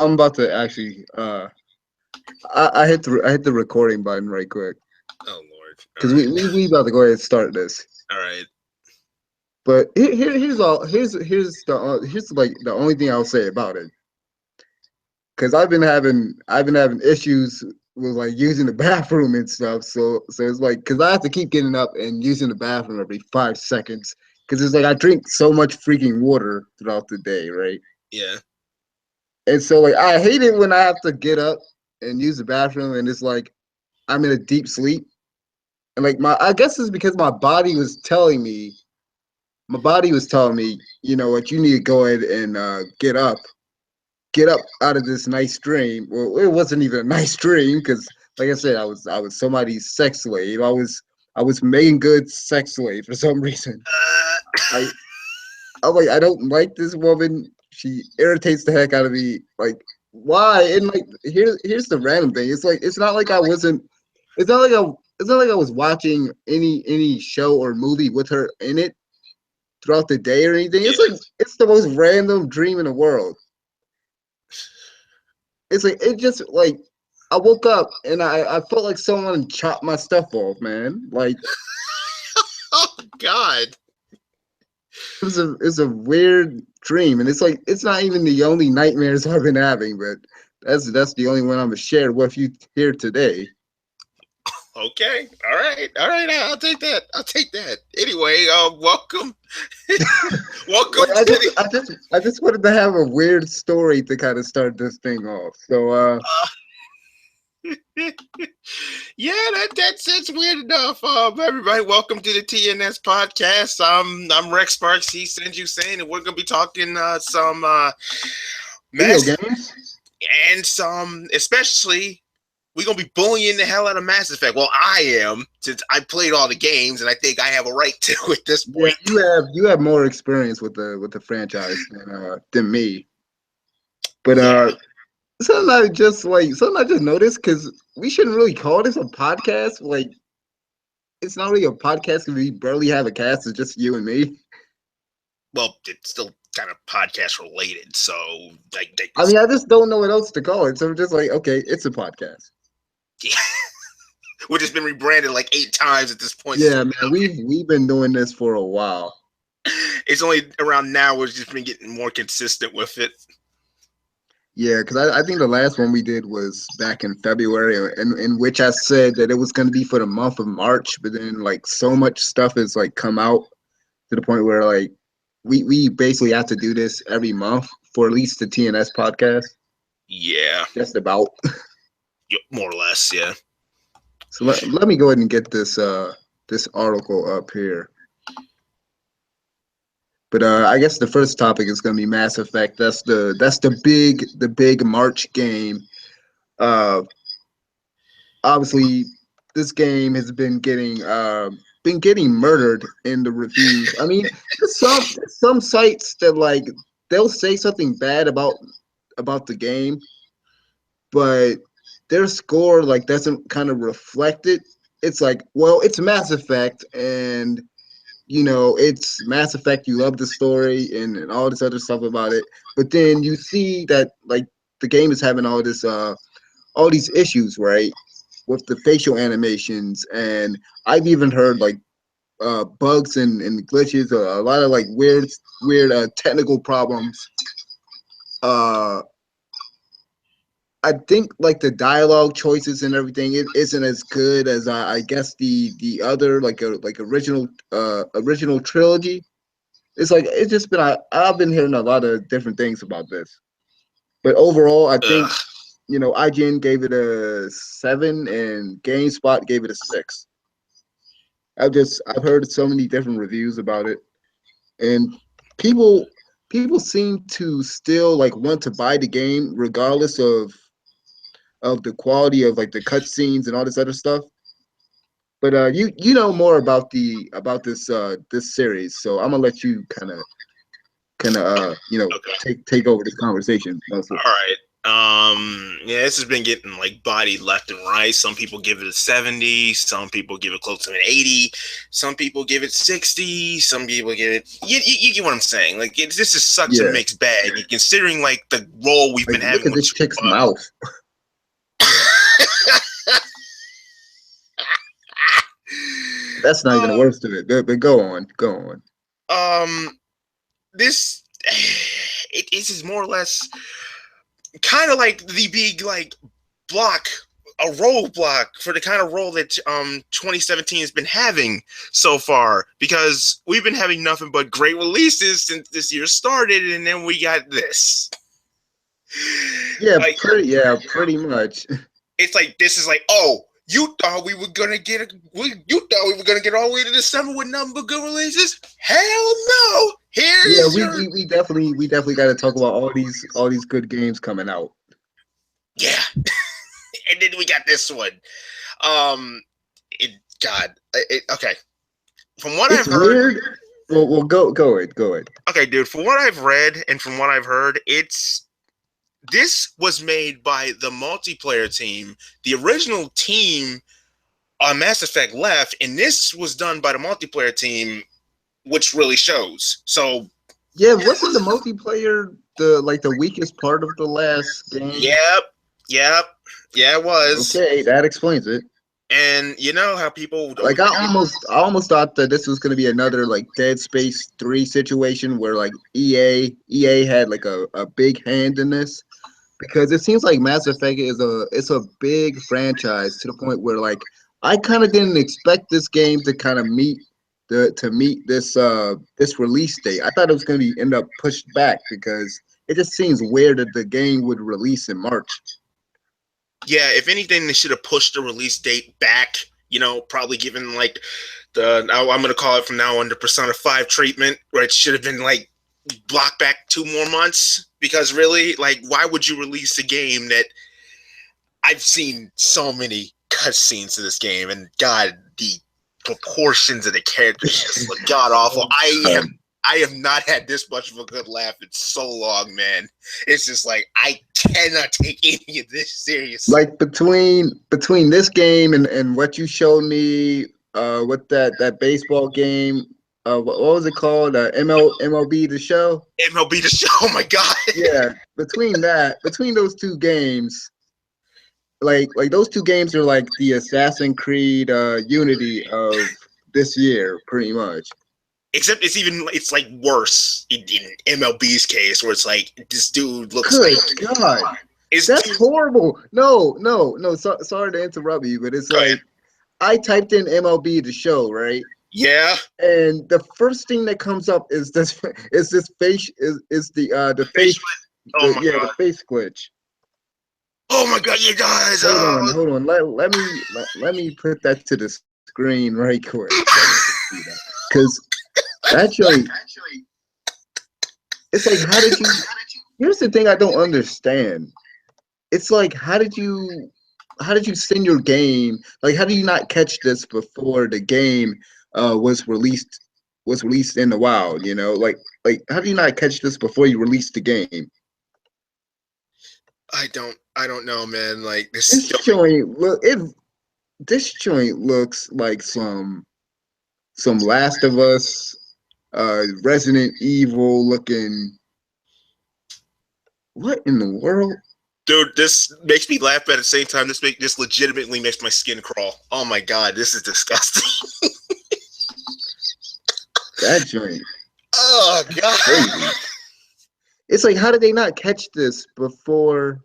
I'm about to actually. I hit the recording button right quick Oh Lord! All because right, we about to go ahead and start this. all right. But here's like the only thing I'll say about it, because I've been having issues with like using the bathroom and stuff. So it's like because I have to keep getting up and using the bathroom every 5 seconds because it's like I drink so much freaking water throughout the day, right? Yeah, And so like I hate it when I have to get up and use the bathroom and it's like I'm in a deep sleep. And like I guess it's because my body was telling me, you know what, you need to go ahead and get up out of this nice dream. Well, it wasn't even a nice dream because, like I said, I was somebody's sex slave. I was making good sex slave for some reason. I I'm like I don't like this woman. She irritates the heck out of me. Like why? And like here's the random thing. It's like it's not like I wasn't. It's not like I. It's not like I was watching any show or movie with her in it throughout the day or anything. yeah. It's like it's the most random dream in the world. It's like it just like I woke up and I felt like someone chopped my stuff off, man. Like Oh God! it's a weird dream, and it's like it's not even the only nightmares I've been having, but that's the only one I'm gonna share with you here today. Okay, all right. I'll take that. I'll take that. Anyway, welcome, Like welcome to the. I just wanted to have a weird story to kind of start this thing off. So Yeah, that's weird enough. Everybody, welcome to the TNS podcast. I'm Rex Sparks. He sends you saying, and we're gonna be talking some video mass games. and some, especially we're gonna be bullying the hell out of Mass Effect. Well, I am, since I played all the games, and I think I have a right to at this Yeah, point. you have more experience with the franchise than me. But Yeah. something I just noticed because we shouldn't really call this a podcast. Like it's not really a podcast because we barely have a cast. It's just you and me. Well, it's still kind of podcast related, so I I mean, I just don't know what else to call it. So I'm just like, okay, it's a podcast. yeah. We've just been rebranded like 8 times at this point. Yeah, man, we've been doing this for a while. It's only around now we've just been getting more consistent with it. Yeah, because I think the last one we did was back in February, in which I said that it was going to be for the month of March, but then like so much stuff has like come out to the point where like we basically have to do this every month for at least the TNS podcast. Yeah, Just about. more or less. Yeah. So let me go ahead and get this article up here. But I guess the first topic is going to be Mass Effect. That's the big March game. Uh, Obviously, this game has been getting murdered in the reviews. I mean, there's some sites that like they'll say something bad about the game, but their score like doesn't kind of reflect it. It's like, well, it's Mass Effect, and you know, it's Mass Effect. You love the story and all this other stuff about it, but then you see that like the game is having all these issues, right? With the facial animations, and I've even heard like bugs and glitches, a lot of like weird technical problems. Uh, I think like the dialogue choices and everything it isn't as good as I guess the other like original trilogy. It's like it's just been I've been hearing a lot of different things about this, but overall I think Ugh. you know IGN gave it a 7 and GameSpot gave it a 6. I've heard so many different reviews about it, and people people seem to still like want to buy the game regardless of the quality of like the cutscenes and all this other stuff. But you know more about the about this series, so I'm gonna let you kind of you know Okay. take over this conversation mostly. All right. Yeah, this has been getting like bodied left and right. Some people give it a 70, some people give it close to an 80, some people give it 60, some people give it. You get what I'm saying? Like this is such a Yeah, mixed bag. Considering like the role we've like been look having at with this chick's mouth. That's not even the um, worst of it. But go on, go on. um, this this is more or less kind of like the big like block a roadblock for the kind of role that 2017 has been having so far, because we've been having nothing but great releases since this year started, and then we got this. Yeah, Like pretty much. it's like this is like, oh, you thought we were gonna get you thought we were gonna get all the way to December with nothing but good releases? Hell no! Yeah, Here's your we definitely got to talk about all these good games coming out. yeah, and then we got this one. Um, it, God, okay. From what It's I've heard, weird. Well, go ahead. okay, dude. From what I've read and from what I've heard, this was made by the multiplayer team. The original team on Mass Effect left, and this was done by the multiplayer team, which really shows. So, Yeah, wasn't the multiplayer the weakest part of the last game? yep, yep, yeah, it was. Okay, that explains it. And you know how people Like I almost thought that this was gonna be another like Dead Space 3 situation where like EA had like a big hand in this, because it seems like Mass Effect is a big franchise to the point where like I kind of didn't expect this game to kind of meet this release date. I thought it was gonna be end up pushed back because it just seems weird that the game would release in March. yeah, if anything, they should have pushed the release date back. You know, probably given like I'm going to call it from now on the Persona 5 treatment, where it should have been like blocked back 2 more months. Because really, like, why would you release a game that I've seen so many cutscenes to this game, and God, the proportions of the characters just look god awful. I have not had this much of a good laugh in so long, man. It's just like I cannot take any of this seriously. Like between this game and what you showed me, with that baseball game, what was it called? MLB The Show. MLB the show. Oh my god. Yeah, between those two games, like those two games are like the Assassin's Creed Unity of this year, pretty much. Except it's like worse in MLB's case, where it's like this dude looks like Good God, is that's dude. horrible. No. Sorry to interrupt you, but it's Go ahead. like I typed in MLB The Show, right? Yeah. And the first thing that comes up is this is this face is the face Oh my the god. face glitch. Oh my god, you guys. Hold on. Let me put that to the screen right quick so you can see that. Because that joint, it's like, how did you? Here's the thing I don't understand. It's like, how did you send your game? Like, how do you not catch this before the game was released in the wild? You know, how do you not catch this before you release the game? I don't know, man. Like This joint this joint looks like some Last of Us, Resident Evil looking. What in the world? dude, this makes me laugh, but at the same time, this legitimately makes my skin crawl. Oh my god, this is disgusting. That joint Oh god. crazy. It's like, how did they not catch this before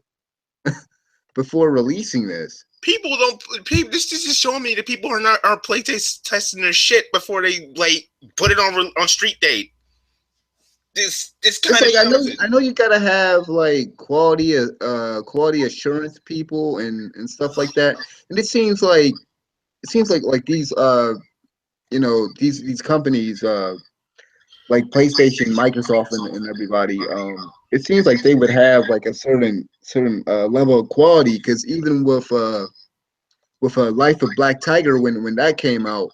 releasing this? People don't. People, this is just showing me that people are not are play testing their shit before they like put it on street date. This It's kind of like shows it. I know you gotta have like quality assurance people and stuff like that. And it seems like these these companies like PlayStation, Microsoft, and everybody. It seems like they would have like a certain level of quality, because even with a Life of Black Tiger, when that came out,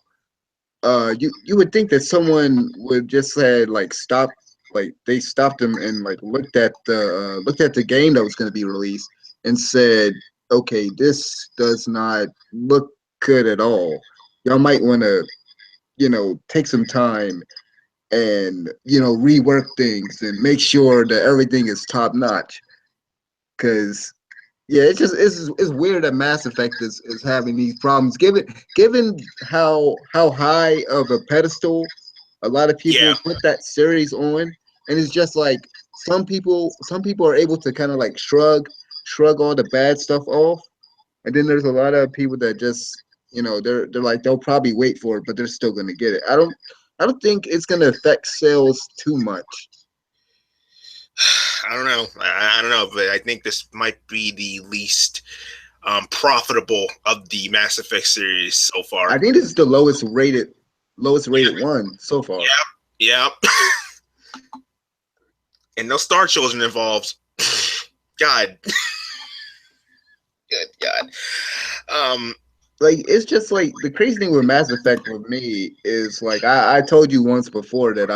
you would think that someone would just said like like they stopped him and like looked at the game that was going to be released and said, okay, this does not look good at all. Y'all might want to, take some time and rework things and make sure that everything is top notch. Because yeah, it's weird that Mass Effect is having these problems, given how high of a pedestal a lot of Yeah. people put that series on, and it's just like some people are able to kind of like shrug all the bad stuff off, and then there's a lot of people that just they're like they'll probably wait for it, but they're still gonna get it. I don't think it's gonna affect sales too much. I don't know. I don't know, but I think this might be the least profitable of the Mass Effect series so far. I think this is the lowest rated one so far. Yep. Yep. And no Star Children involved. God. Good God. Like it's just like the crazy thing with Mass Effect with me is like I told you once before that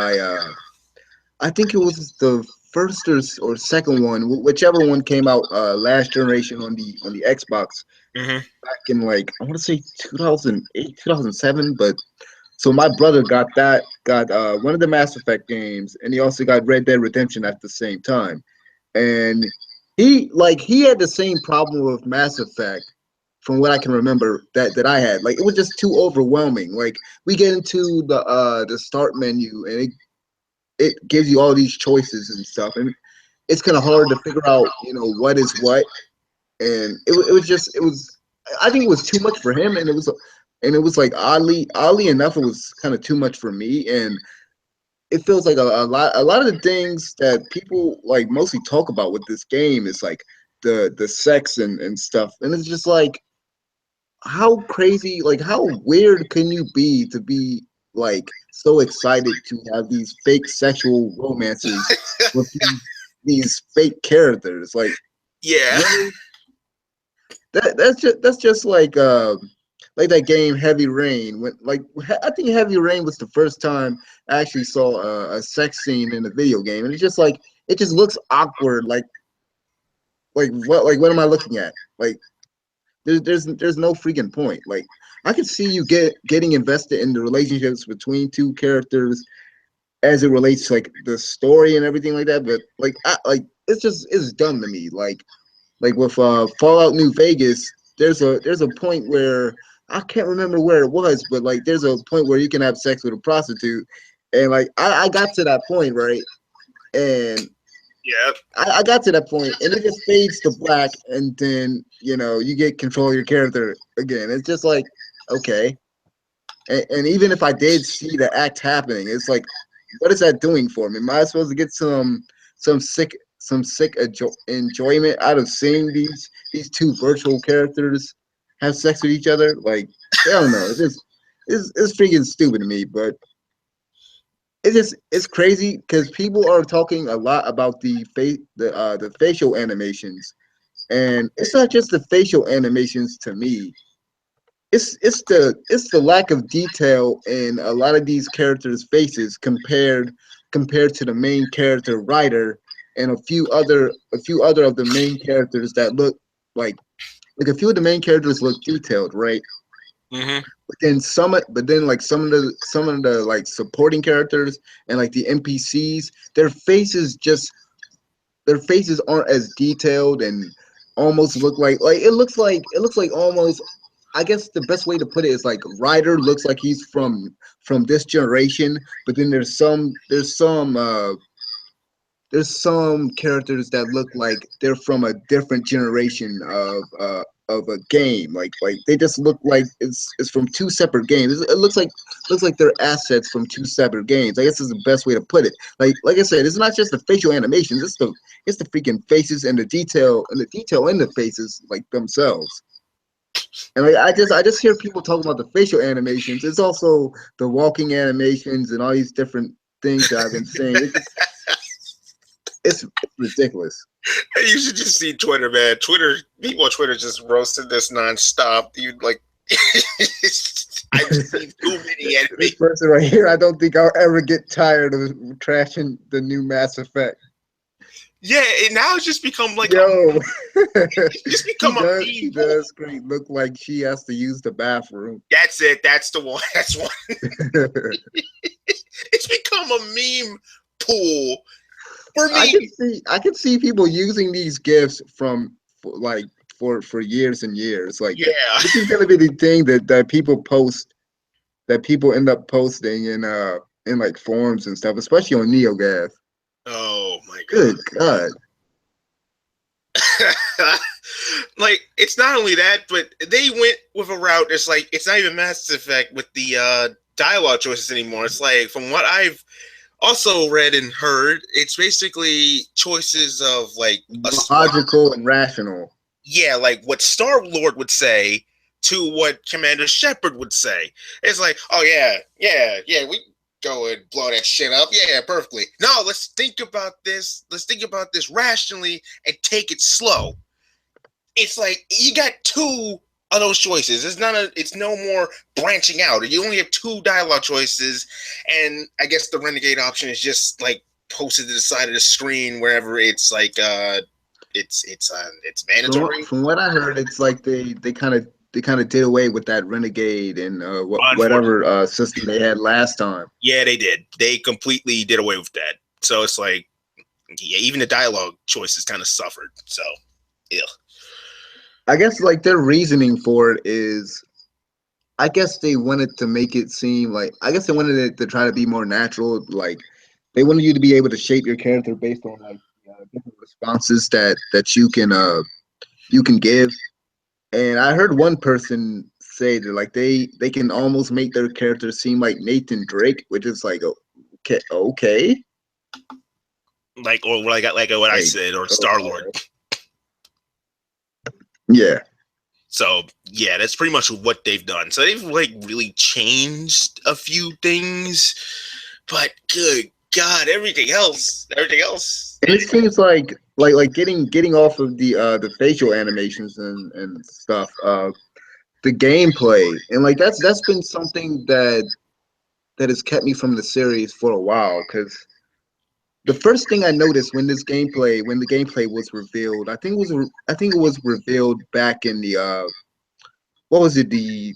I think it was the first or second one, whichever one came out last generation on the Xbox Mm-hmm. back in like I want to say 2008, 2007. But so my brother got one of the Mass Effect games, and he also got Red Dead Redemption at the same time. And he had the same problem with Mass Effect from what I can remember that I had. Like it was just too overwhelming. Like we get into the start menu and it gives you all these choices and stuff, and it's kind of hard to figure out what is what. And it was just it was I think it was too much for him, and it was like oddly enough it was kind of too much for me. And it feels like a lot of the things that people like mostly talk about with this game is like the sex and stuff, and it's just like how crazy, like how weird can you be to be like so excited to have these fake sexual romances with these fake characters? Like Yeah. really? That's just like that game Heavy Rain. When like I think Heavy Rain was the first time I actually saw a sex scene in a video game, and it's just like it just looks awkward. Like what am I looking at? Like there's no freaking point. Like I could see you getting invested in the relationships between two characters as it relates to like the story and everything like that, but like it's dumb to me. Like with Fallout New Vegas, there's a point where I can't remember where it was, but like there's a point where you can have sex with a prostitute, and like I got to that point, right, and Yeah. I got to that point, and it just fades to black, and then you get control of your character again. It's just like okay, and even if I did see the act happening, it's like what is that doing for me? Am I supposed to get some sick enjoyment out of seeing these two virtual characters have sex with each other? Like I don't know. It's freaking stupid to me, but it's crazy because people are talking a lot about the facial animations, and it's not just the facial animations to me. It's the lack of detail in a lot of these characters' faces compared to the main character writer and a few other of the main characters that look like a few of the main characters look detailed, right? Mm-hmm. But then like some of the like supporting characters and like the NPCs, their faces aren't as detailed and almost look like it looks like almost. I guess the best way to put it is like Ryder looks like he's from this generation, but then there's some characters that look like they're from a different generation of a game. Like they just look like it's from two separate games. It looks like they're assets from two separate games. I guess is the best way to put it. Like I said, it's not just the facial animations. It's the freaking faces and the detail in the faces like themselves. And like I just hear people talking about the facial animations. It's also the walking animations and all these different things that I've been seeing. It's ridiculous. You should just see Twitter, man. People on Twitter just roasted this nonstop. You like, I've seen too many This anime. person right here, I don't think I'll ever get tired of trashing the new Mass Effect. Yeah, and now it's just become like Yo, it's just become a she meme pool. does great. Look like she has to use the bathroom. That's it. That's the one. That's one. It's become a meme pool for me. I can see people using these gifs from like for years and years. Like Yeah. this is gonna be the thing that people post, that people end up posting in like forums and stuff, especially on NeoGAF. Oh my god. Good God. Like it's not only that, but they went with a route. It's like it's not even Mass Effect with the dialogue choices anymore. It's like from what I've also read and heard, it's basically choices of like a Logical and rational. yeah, like what Star Lord would say to what Commander Shepard would say. It's like, oh yeah, we go and blow that shit up. Yeah, perfectly. No, let's think about this. Let's think about this rationally and take it slow. It's like you got two of those choices. It's no more branching out. You only have two dialogue choices, and I guess the Renegade option is just like posted to the side of the screen wherever it's like it's mandatory. From what I heard, it's like they kind of did away with that Renegade and whatever Unfortunately, system they had last time. yeah, they did. They completely did away with that. So it's like, yeah, even the dialogue choices kind of suffered. So, yeah. I guess like their reasoning for it is, I guess they wanted to make it seem like, I guess they wanted it to try to be more natural. Like they wanted you to be able to shape your character based on like different responses that you can give. And I heard one person say that like they can almost make their character seem like Nathan Drake, which is like okay, Like or like what I like said, or Star Lord. yeah. So yeah, that's pretty much what they've done. So they've like really changed a few things, but good God, everything else. And it seems like getting off of the facial animations and stuff. The gameplay and like that's been something that has kept me from the series for a while because the first thing I noticed when the gameplay was revealed, I think it was revealed back in the what was it, the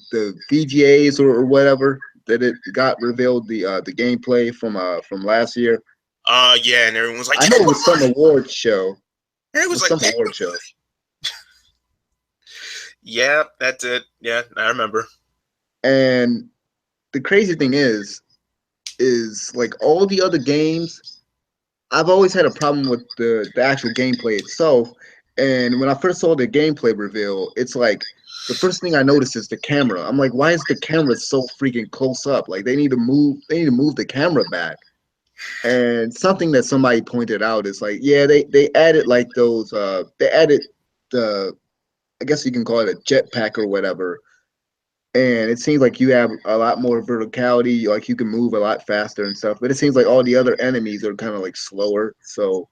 VGAs or whatever, that it got revealed the gameplay from last year. Yeah, and everyone's like, I know it was some award show. It everyone's was like, some award show. yeah, that's it. Yeah, I remember. And the crazy thing is like all the other games, I've always had a problem with the actual gameplay itself. And when I first saw the gameplay reveal, it's like the first thing I noticed is the camera. I'm like, why is the camera so freaking close up? Like they need to move the camera back. And something that somebody pointed out is like, yeah, they added like those they added the, I guess you can call it a jetpack or whatever. And it seems like you have a lot more verticality, like you can move a lot faster and stuff. But it seems like all the other enemies are kind of like slower, so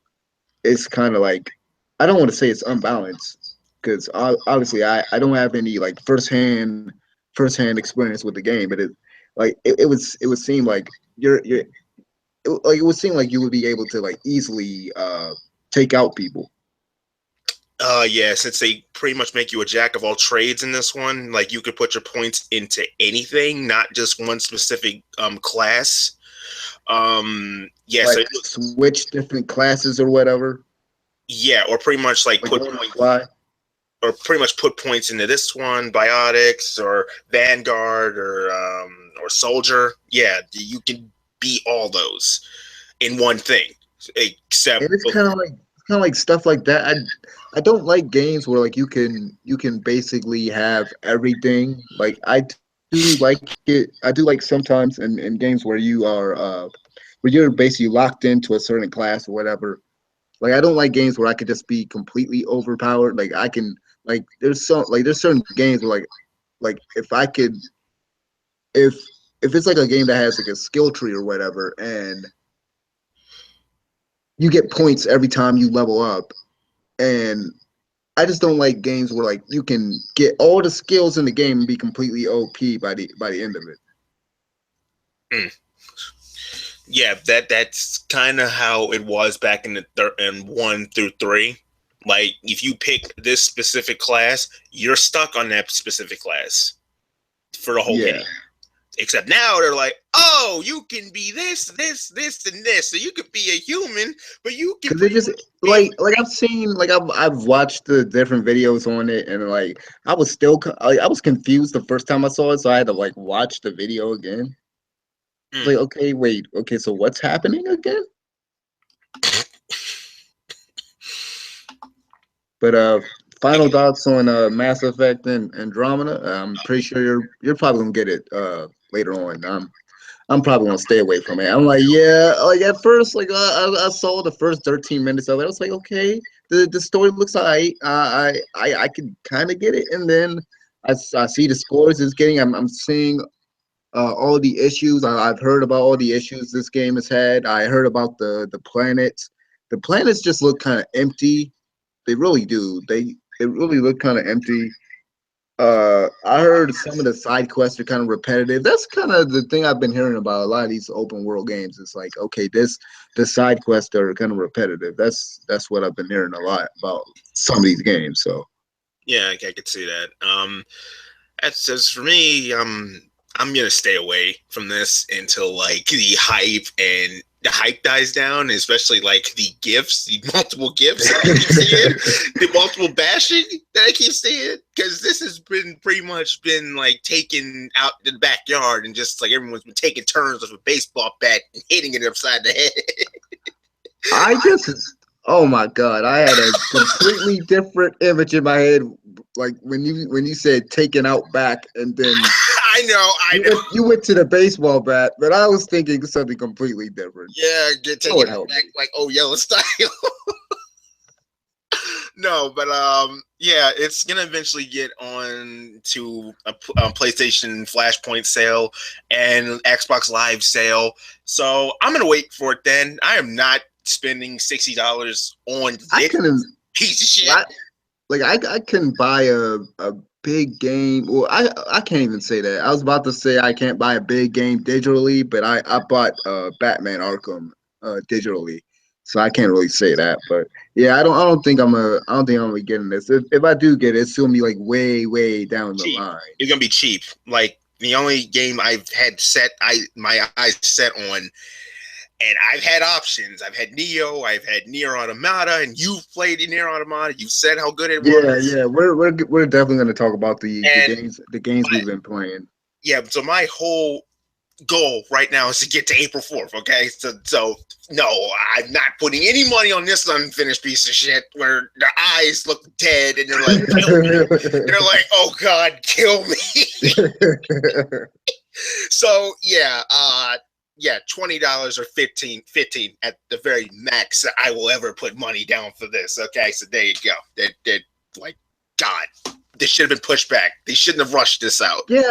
it's kind of like, I don't want to say it's unbalanced because obviously I don't have any like firsthand experience with the game, but it would seem like it would seem like you would be able to like easily take out people. Yeah, since they pretty much make you a jack of all trades in this one, like you could put your points into anything, not just one specific class. Yeah, so Like switch different classes or whatever. yeah, or pretty much like Like put on the points fly. or pretty much put points into this one, biotics or vanguard or soldier. Yeah, you can be all those in one thing, except And it's kind of like stuff like that. I don't like games where like you can basically have everything. Like I do like it. I do like sometimes in games where where you're basically locked into a certain class or whatever. Like I don't like games where I could just be completely overpowered. Like I can there's certain games where like if I could if if it's like a game that has like a skill tree or whatever, and you get points every time you level up, and I just don't like games where like you can get all the skills in the game and be completely OP by the end of it. Mm. Yeah, that's kind of how it was back in in 1 through 3. Like, if you pick this specific class, you're stuck on that specific class for the whole game. Yeah, Except now they're like, oh, you can be this, and this. So you could be a human, but you can because it pretty just much be. like I've seen like I've watched the different videos on it, and like I was confused the first time I saw it, so I had to like watch the video again. It's Mm. like, okay, wait, okay, so what's happening again? But final thoughts on Mass Effect and Andromeda. I'm pretty sure you're probably gonna get it later on. I'm probably gonna stay away from it. I'm like, yeah, like at first, like I saw the first 13 minutes of it. I was like, okay, the story looks alright. I can kind of get it, and then I see the scores it's getting. I'm seeing all the issues. I've heard about all the issues this game has had. I heard about the planets. The planets just look kind of empty. They really do. They really look kind of empty. I heard some of the side quests are kind of repetitive. That's kind of the thing I've been hearing about a lot of these open world games. It's like, okay, the side quests are kind of repetitive. That's what I've been hearing a lot about some of these games. So Yeah, I could see that. That's just for me. I'm gonna stay away from this until like the hype dies down, especially like the gifts, the multiple gifts that I keep seeing, the multiple bashing that I keep seeing, because this has been pretty much been like taken out in the backyard and just like everyone's been taking turns with a baseball bat and hitting it upside the head. I just, oh my god, I had a completely different image in my head. Like when you said taken out back, and then I know. you went to the baseball bat, but I was thinking something completely different. Yeah, get taken Lord out help back me. like oh yellow style. No, but yeah, it's gonna eventually get on to a PlayStation Flashpoint sale and Xbox Live sale. So I'm gonna wait for it. Then I am not spending $60 on I this couldn't. piece of shit. I, like I couldn't buy a big game. Well, I can't even say that. I was about to say I can't buy a big game digitally, but I bought Batman Arkham digitally, so I can't really say that. But yeah, I don't think I don't think I'm gonna be getting this. If I do get it, it's gonna be like way down the Cheap. line. It's gonna be cheap. Like the only game I've had set my eyes set on, and I've had options. I've had Neo, I've had Nier Automata, and you've played Nier Automata. You said how good it was. Yeah. We're definitely gonna talk about And the games but we've been playing. yeah, so my whole goal right now is to get to April 4th, okay? So no, I'm not putting any money on this unfinished piece of shit where their eyes look dead and they're like, kill me. They're like, oh God, kill me. So yeah, $20 or 15 at the very max that I will ever put money down for this. Okay, so there you go. They're like, God, this should have been pushed back. They shouldn't have rushed this out. Yeah,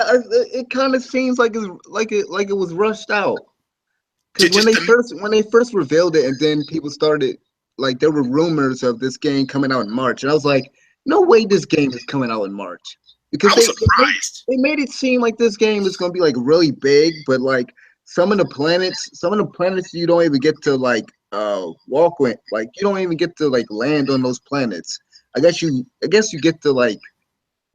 it kind of seems like it was rushed out. Because Just when they first revealed it, and then people started like there were rumors of this game coming out in March, and I was like, no way, this game is coming out in March. Because I was surprised. they made it seem like this game is going to be like really big, but like some of the planets you don't even get to like walk with, like you don't even get to like land on those planets. I guess you get to like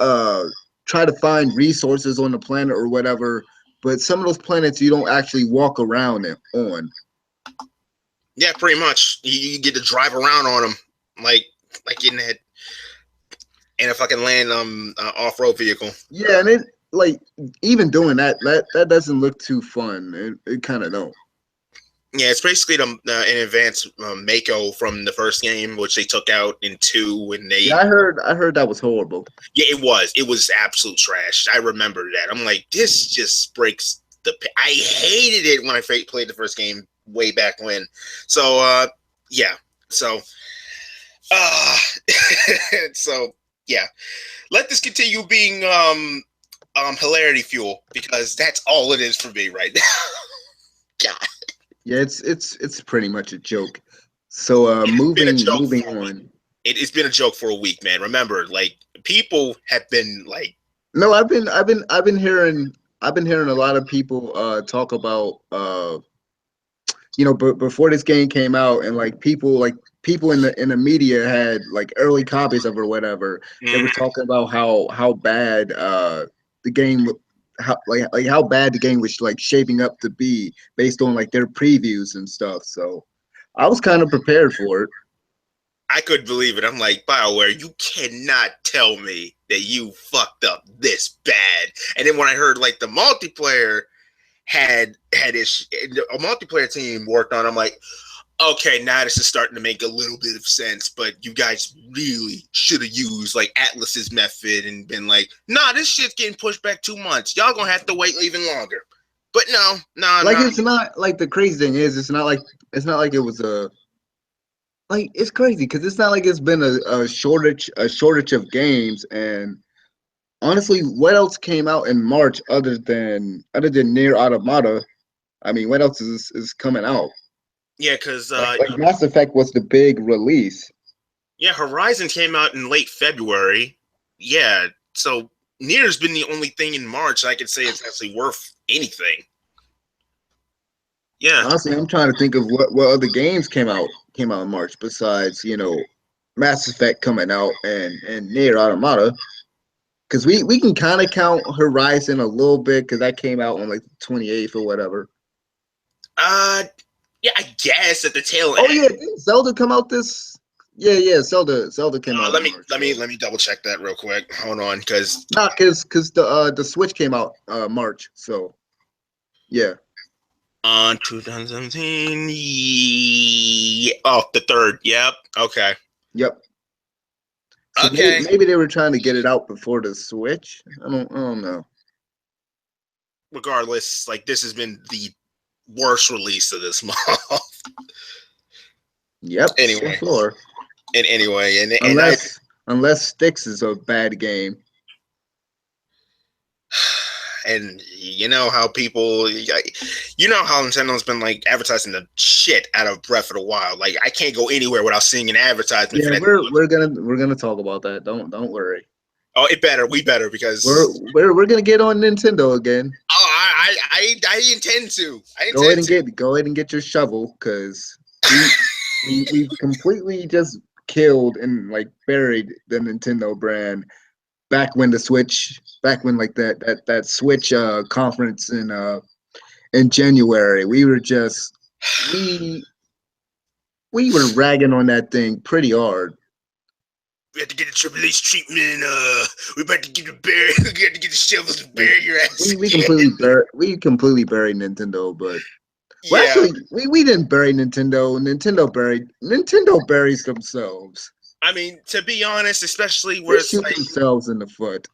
uh try to find resources on the planet or whatever, but some of those planets you don't actually walk around on. Yeah, pretty much. You get to drive around on them like in that in a fucking land off road vehicle. Yeah, and it like even doing that doesn't look too fun. It kind of don't. Yeah, it's basically an advanced Mako from the first game, which they took out in 2, and Yeah, they I heard that was horrible. yeah, it was absolute trash. I remember that. I'm like, this just breaks the. I hated it when I played the first game way back when. So yeah, so uh so yeah, let this continue being hilarity fuel because that's all it is for me right now. God. Yeah, it's pretty much a joke. So It's been a joke moving for me. on. It's been a joke for a week, man. Remember, like people have been like, No, I've been hearing a lot of people talk about before this game came out, and people in the media had like early copies of it or whatever. They were talking about how bad the game how bad the game was like shaping up to be based on like their previews and stuff. So I was kind of prepared for it. I couldn't believe it. I'm like, BioWare, you cannot tell me that you fucked up this bad. And then when I heard like the multiplayer had a multiplayer team worked on, I'm like, okay, now this is starting to make a little bit of sense. But you guys really should have used like Atlas's method and been like, nah, this shit's getting pushed back 2 months. Y'all gonna have to wait even longer. But no. Like it's not like the crazy thing is it's not like it was a like it's crazy because it's not like it's been a shortage of games. And honestly, what else came out in March other than Nier Automata? I mean, what else is coming out? Yeah, because Like Mass Effect was the big release. yeah, Horizon came out in late February. Yeah, so Nier's been the only thing in March I could say it's actually worth anything. Yeah. Honestly, I'm trying to think of what other games came out in March besides Mass Effect coming out and Nier Automata. Because we can kind of count Horizon a little bit because that came out on like the 28th or whatever. Yeah, I guess at the tail Oh end. yeah, didn't Zelda come out this? Yeah, Zelda came out. Let me double check that real quick. Hold on, because because the Switch came out March. So yeah. On 2017. Oh, the third. Yep. Okay. Yep. So Okay. maybe they were trying to get it out before the Switch. I don't know. Regardless, like this has been the worst release of this month. Yep. Anyway. Sure. And anyway, and unless Styx is a bad game. And you know how Nintendo's been like advertising the shit out of Breath of the Wild. Like I can't go anywhere without seeing an advertisement. Yeah, for that. we're gonna talk about that. Don't worry. Oh, we better because we're gonna get on Nintendo again. Oh, I intend to. Go ahead and get your shovel because we've completely just killed and like buried the Nintendo brand back when like that Switch conference in January. We were ragging on that thing pretty hard. We have to get a triple H treatment. We're about to get we have to get the shovels to bury your ass. We completely buried Nintendo, but well, actually, we didn't bury Nintendo. Nintendo buries themselves. I mean, to be honest, especially where they shoot themselves in the foot.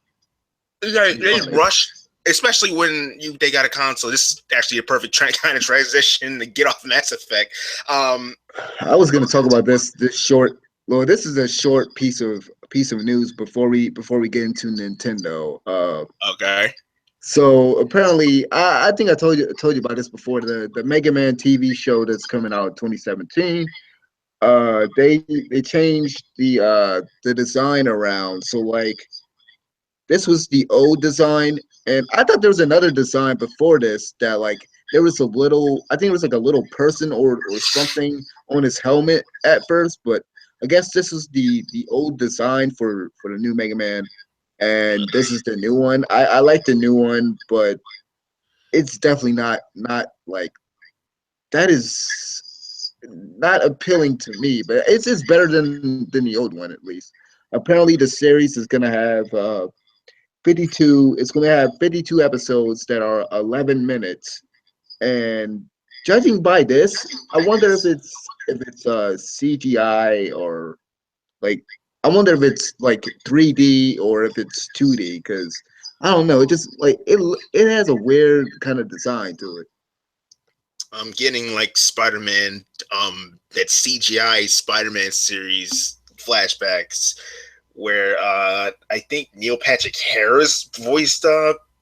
They rush, especially when they got a console. This is actually a perfect kind of transition to get off Mass Effect. I was going to talk about this short. Well, this is a short piece of news before we get into Nintendo. Okay. So apparently, I think I told you about this before. The Megaman TV show that's coming out in 2017. They changed the design around. So like, this was the old design, and I thought there was another design before this that like there was a little. I think it was like a little person or something on his helmet at first, but I guess this is the old design for the new Mega Man, and this is the new one. I like the new one, but it's definitely not like that is not appealing to me. But it's better than the old one at least. Apparently, the series is gonna have 52. It's gonna have 52 episodes that are 11 minutes, and judging by this, I wonder if it's CGI or like I wonder if it's like 3D or if it's 2D because I don't know. It just like it has a weird kind of design to it. I'm getting like Spider-Man, that CGI Spider-Man series flashbacks where I think Neil Patrick Harris voiced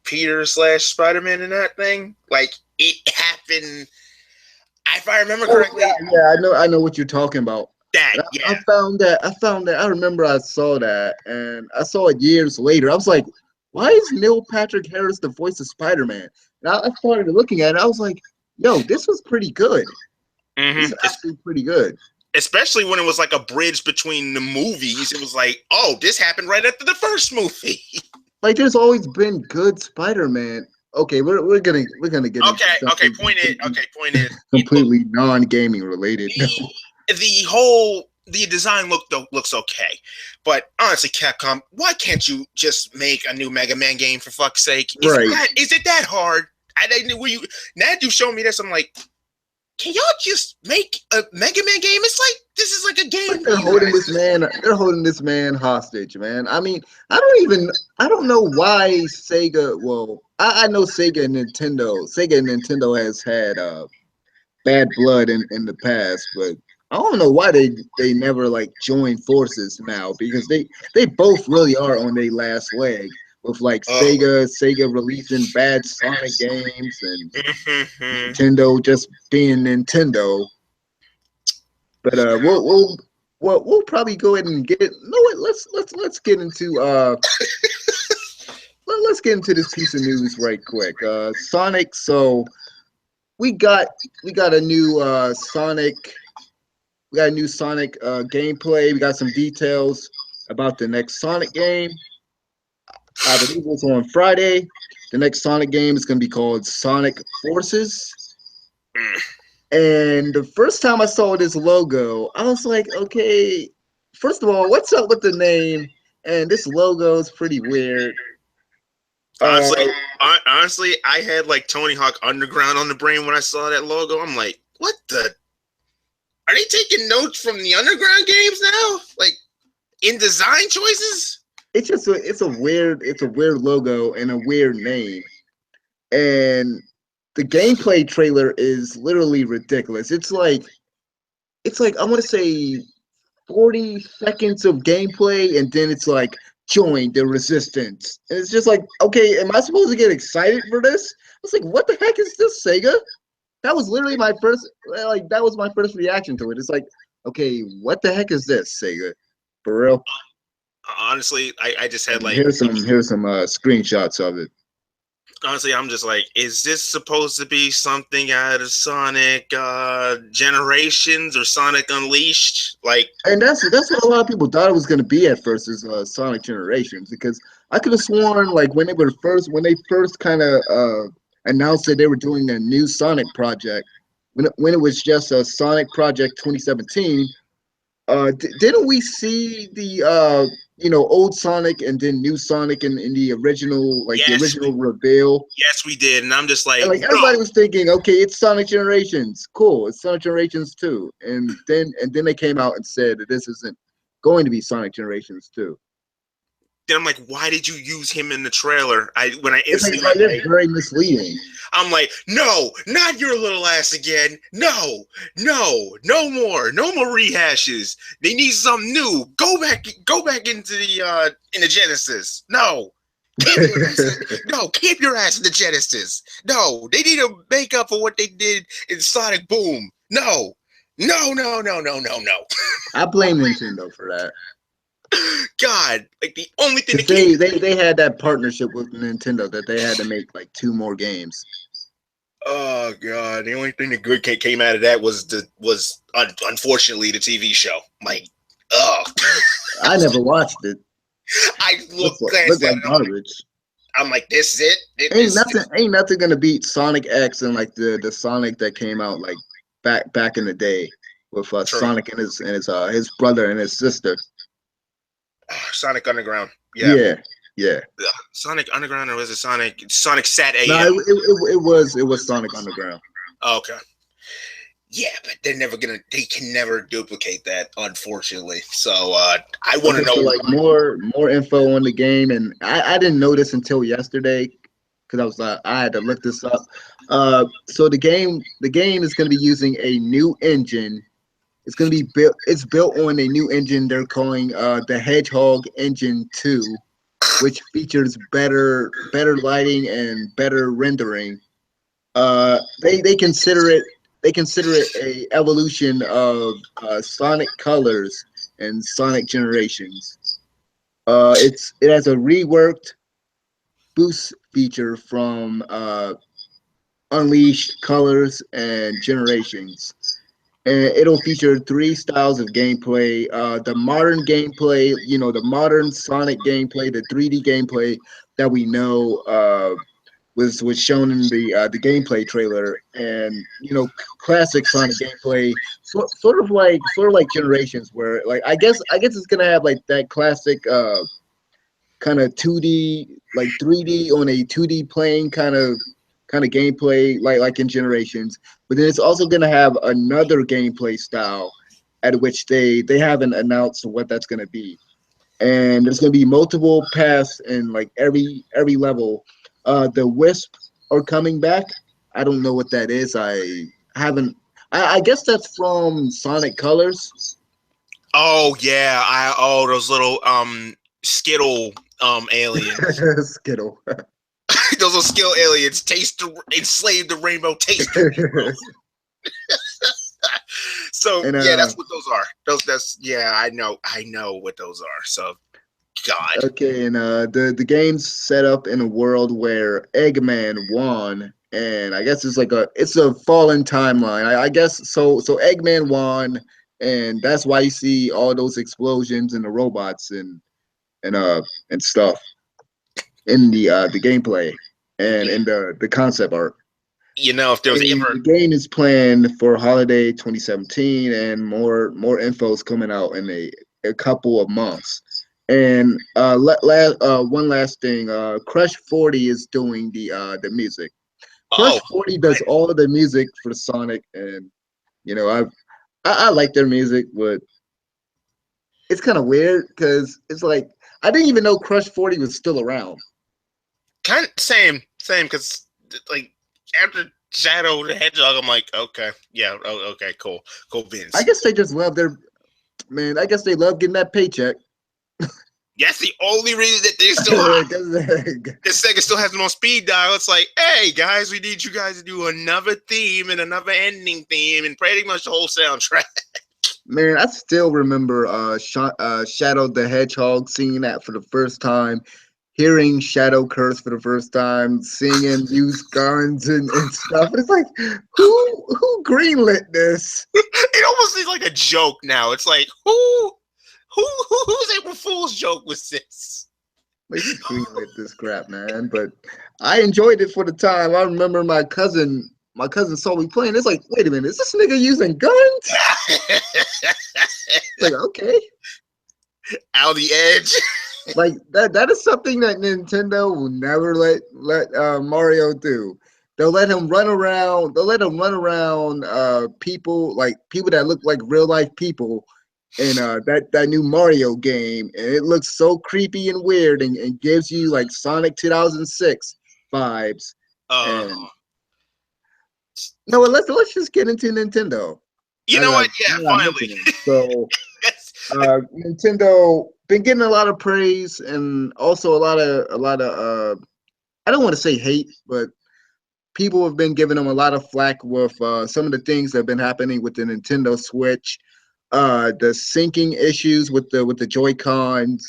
Peter / Spider-Man in that thing. Like it happened. If I remember correctly, yeah, I know what you're talking about. That, And yeah. I found that. I remember I saw that, and I saw it years later. I was like, why is Neil Patrick Harris the voice of Spider-Man? And I started looking at it. I was like, yo, this was pretty good. This Mm-hmm. is actually pretty good. Especially when it was like a bridge between the movies. It was like, oh, this happened right after the first movie. Like, there's always been good Spider-Man. Okay, we're gonna get into Okay. something Point is, completely non-gaming related. the design looks okay, but honestly, Capcom, why can't you just make a new Mega Man game for fuck's sake? Right. Is it that hard? Now that you show me this, I'm like, can y'all just make a Mega Man game? It's like this is like a game. They're holding this man hostage, man. I mean, I don't know why Sega. Well, I know Sega and Nintendo has had bad blood in the past, but I don't know why they never like join forces now because they both really are on their last leg with like Sega releasing bad Sonic games and Nintendo just being Nintendo. But we'll probably go ahead and get. No, wait, let's get into let's get into this piece of news right quick. Sonic. So we got we got a new Sonic. We got a new Sonic gameplay. We got some details about the next Sonic game. I believe it's on Friday. The next Sonic game is going to be called Sonic Forces. And the first time I saw this logo, I was like, okay, first of all, what's up with the name? And this logo is pretty weird. Honestly, honestly, I had like Tony Hawk Underground on the brain when I saw that logo. I'm like, what the? Are they taking notes from the Underground games now? Like in design choices? It's a weird logo and a weird name. And the gameplay trailer is literally ridiculous. It's like I want to say 40 seconds of gameplay and then it's like join the resistance. And it's just like, okay, am I supposed to get excited for this? I was like, what the heck is this, Sega? That was literally my first that was my first reaction to it. It's like, okay, what the heck is this, Sega? For real? Honestly, I just had like Here's some screenshots of it. honestly, I'm just like, is this supposed to be something out of Sonic Generations or Sonic Unleashed? Like, And that's what a lot of people thought it was going to be at first is Sonic Generations because I could have sworn like when they first kind of announced that they were doing a new Sonic project when it was just a Sonic Project 2017. Didn't we see the old Sonic and then new Sonic in the original the yes, original reveal? yes, we did, and I'm just like, And like no. everybody was thinking, okay, it's Sonic Generations, cool, it's Sonic Generations 2, and then they came out and said that this isn't going to be Sonic Generations 2. Then I'm like, why did you use him in the trailer? It's very misleading. I'm like, no, not your little ass again. No more rehashes. They need something new. Go back into the Genesis. No. Keep your ass in the Genesis. No, they need to make up for what they did in Sonic Boom. No. I blame Nintendo for that. God, like the only thing they had that partnership with Nintendo that they had to make like 2 more games. Oh God, the only thing that good came out of that was unfortunately the TV show. Like, I never watched it. I looked like garbage. I'm like, this is it. Ain't nothing gonna beat Sonic X and like the Sonic that came out like back in the day with Sonic and his brother and his sister. Sonic Underground. Yeah. Sonic Underground, or was it Sonic Sat AM? No, it was Sonic Underground. Okay. Yeah, but they can never duplicate that, unfortunately. So I want to know like more info on the game, and I didn't know this until yesterday because I had to look this up. So the game is going to be using a new engine. It's going to be built. It's built on a new engine they're calling the Hedgehog Engine 2, which features better lighting and better rendering. They consider it they consider it a evolution of Sonic Colors and Sonic Generations. It has a reworked boost feature from Unleashed Colors and Generations. And it'll feature three styles of gameplay: the modern gameplay, the modern Sonic gameplay, the 3D gameplay that we know was shown in the gameplay trailer, and classic Sonic gameplay, sort of like Generations, where like I guess it's gonna have like that classic kind of 2D, like 3D on a 2D plane kind of gameplay, like in Generations. But then it's also going to have another gameplay style at which they haven't announced what that's going to be. And there's going to be multiple paths in like every level. The Wisp are coming back. I don't know what that is. I haven't. I guess that's from Sonic Colors. Oh yeah, those little Skittle aliens. Skittle. Those little Skittle aliens enslave the rainbow taster. So And yeah, that's what those are. That's I know what those are. So God. okay, and the game's set up in a world where Eggman won, and I guess it's a fallen timeline. I guess so. So Eggman won, and that's why you see all those explosions and the robots and stuff in the gameplay and in the concept art. If there was And ever the game is planned for holiday 2017, and more info is coming out in a couple of months. And one last thing, Crush 40 is doing the music. Crush 40 does all of the music for Sonic, and I like their music, but it's kind of weird because it's like I didn't even know Crush 40 was still around. kind of same because like after Shadow the Hedgehog, I'm like, okay, yeah, okay, cool, Vince. I guess they just love their man. I guess they love getting that paycheck. That's the only reason that they're still hot. This Sega still has them on speed dial. It's like, hey guys, we need you guys to do another theme and another ending theme and pretty much the whole soundtrack. Man, I still remember Shadow the Hedgehog singing that for the first time, hearing Shadow curse for the first time, seeing him use guns and stuff. It's like, who greenlit this? It almost is like a joke now. It's like, whose April Fool's joke was this? Like, who greenlit this crap, man? But I enjoyed it for the time. I remember my cousin saw me playing. It's like, wait a minute, is this nigga using guns? Like, okay. Out the edge. Like that is something that Nintendo will never let Mario do. They'll let him run around. They'll let him run around people that look like real life people in that new Mario game, and it looks so creepy and weird, and gives you like Sonic 2006 vibes. And no, let's just get into Nintendo. You know what? Yeah, finally. So Nintendo been getting a lot of praise and also a lot of I don't want to say hate, but people have been giving them a lot of flack with some of the things that have been happening with the Nintendo Switch, the syncing issues with the Joy Cons,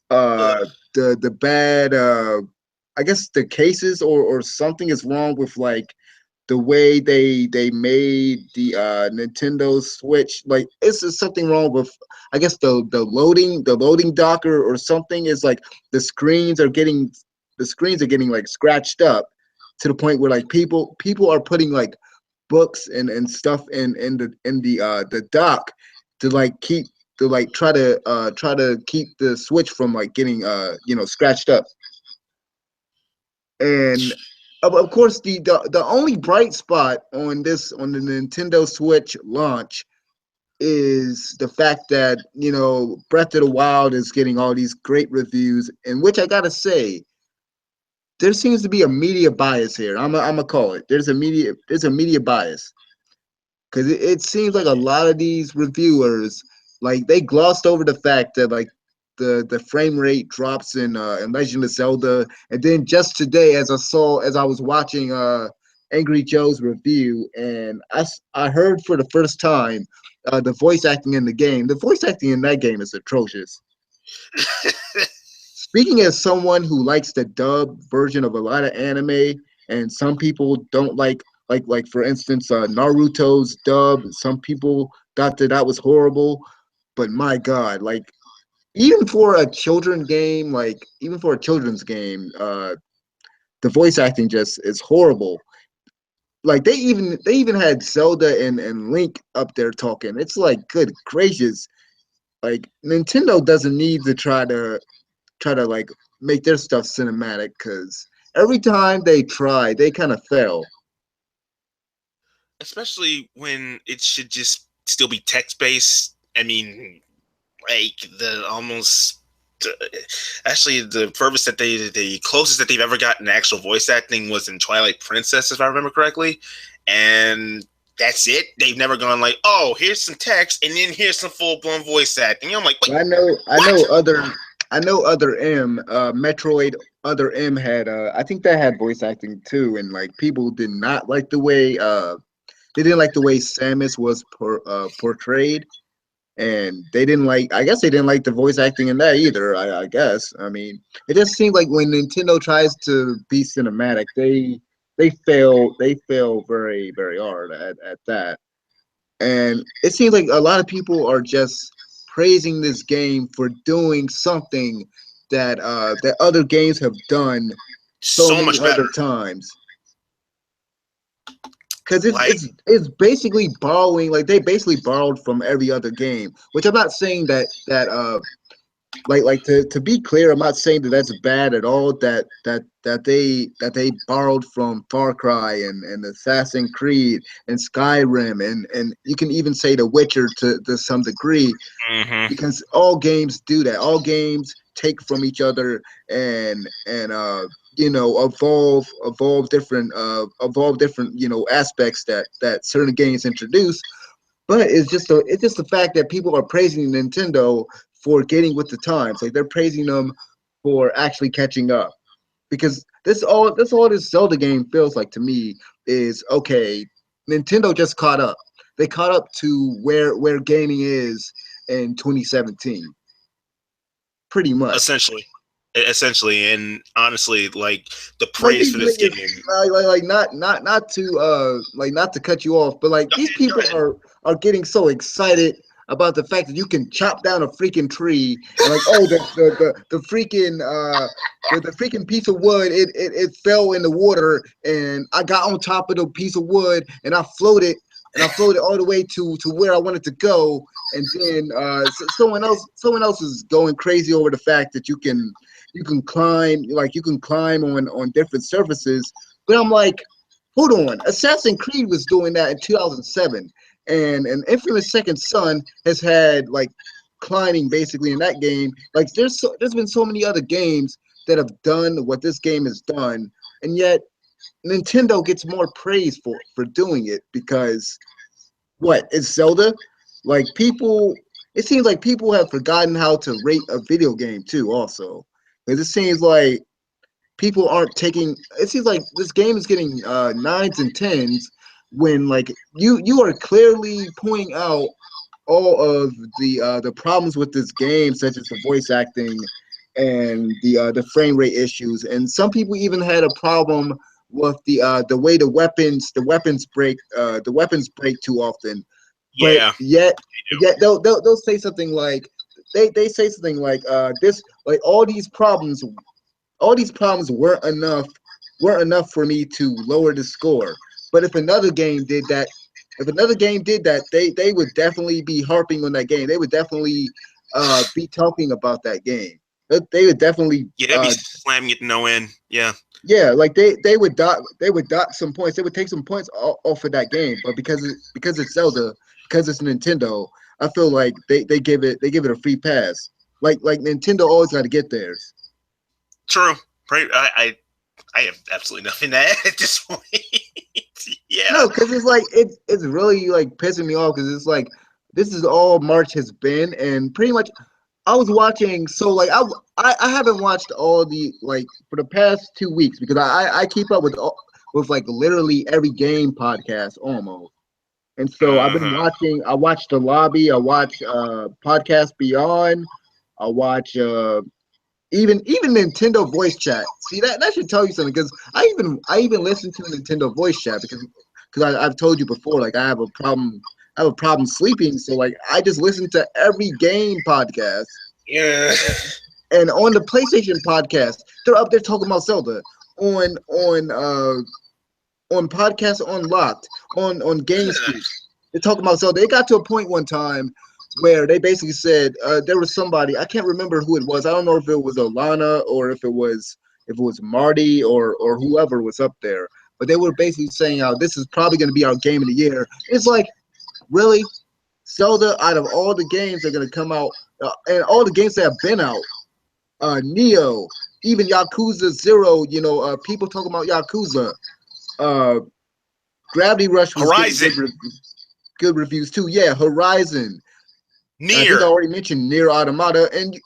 the bad I guess the cases or something is wrong with like the way they made the Nintendo Switch. Like it's just something wrong with I guess the loading docker or something. Is like the screens are getting like scratched up to the point where like people are putting like books and stuff in the dock to like keep to like try to keep the Switch from like getting scratched up. And of course, the only bright spot on the Nintendo Switch launch is the fact that Breath of the Wild is getting all these great reviews, in which I gotta say, there seems to be a media bias here. I'm gonna call it. There's a media bias because it seems like a lot of these reviewers like they glossed over the fact that like the frame rate drops in Legend of Zelda, and then just today, as I was watching Angry Joe's review, and I heard for the first time the voice acting in the game. The voice acting in that game is atrocious. Speaking as someone who likes the dub version of a lot of anime, and some people don't like for instance Naruto's dub. Some people thought that that was horrible, but my God, like even for a children game, like even for a children's game, the voice acting just is horrible. Like they even had Zelda and Link up there talking. It's like good gracious. Like Nintendo doesn't need to try to like make their stuff cinematic because every time they try, they kind of fail. Especially when it should just still be text based. I mean, like the almost actually the furthest that the closest that they've ever gotten actual voice acting was in Twilight Princess, if I remember correctly, and that's it. They've never gone like, oh, here's some text and then here's some full blown voice acting. I'm like, wait, I know, I what? know other M, Metroid Other M had, I think that had voice acting too, and like people did not like the way, they didn't like the way Samus was portrayed, and they didn't like. I guess they didn't like the voice acting in that either. I guess. I mean, it just seems like when Nintendo tries to be cinematic, they fail very hard at that. And it seems like a lot of people are just praising this game for doing something that other games have done so So many much better. other times. Because it's Like, it's it's basically borrowing, like they basically borrowed from every other game. Which I'm not saying that to be clear, I'm not saying that that's bad at all. That they borrowed from Far Cry and Assassin's Creed and Skyrim and you can even say The Witcher to some degree, mm-hmm. because all games do that. All games take from each other and evolve different aspects that certain games introduce. But it's just the fact that people are praising Nintendo for getting with the times. Like they're praising them for actually catching up. Because this all this Zelda game feels like to me is okay. Nintendo just caught up. They caught up to where gaming is in 2017, pretty much. Essentially, and honestly, like the Like praise these for this game. niggas, not to cut you off, but like these Go people ahead. are getting so excited about the fact that you can chop down a freaking tree and like, oh, the freaking piece of wood, it fell in the water and I got on top of the piece of wood and I floated all the way to where I wanted to go. And then someone else is going crazy over the fact that you can climb, like you can climb on different surfaces. But I'm like, hold on, Assassin's Creed was doing that in 2007, and Infamous Second Son has had like climbing basically in that game. Like there's been so many other games that have done what this game has done, and yet Nintendo gets more praise for doing it because what? It's Zelda. Like people, it seems like people have forgotten how to rate a video game too. Also, because it seems like people aren't taking. It seems like this game is getting nines and tens when like you are clearly pointing out all of the problems with this game, such as the voice acting and the frame rate issues. And some people even had a problem with the way the weapons break too often. But Yeah, yet they'll say something like they say something like this, like all these problems weren't enough for me to lower the score. But if another game did that, they would definitely be harping on that game. They would definitely be talking about that game. They would definitely yeah, they'd be slamming it no end. Yeah, yeah, like they would dot some points. They would take some points off of that game. But because it's Zelda, because it's Nintendo, I feel like they give it a free pass. Like Nintendo always got to get theirs. true. Right. I have absolutely nothing to add at this point. Yeah, No, because it's like it's really like pissing me off because it's like this is all March has been, and pretty much I was watching. So like I haven't watched all the like for the past 2 weeks because I keep up with with like literally every game podcast almost. And so I've been Uh-huh. watching. I watch the lobby. I watch podcast Beyond. I watch even Nintendo voice chat. See that should tell you something because I even listen to Nintendo voice chat because I've told you before like I have a problem. I have a problem sleeping, so like I just listen to every game podcast. Yeah. And on the PlayStation podcast, they're up there talking about Zelda. On podcast Unlocked, on GameScoop, they're talking about Zelda. It got to a point one time where they basically said there was somebody, I can't remember who it was. I don't know if it was Alana or if it was Marty or whoever was up there. But they were basically saying how this is probably going to be our game of the year. It's like, really? Zelda, out of all the games that are going to come out, and all the games that have been out, Neo, even Yakuza Zero, people talking about Yakuza. Uh, Gravity Rush was getting Horizon. good reviews too. Yeah, Horizon. I think I Nier. already mentioned Nier Automata, and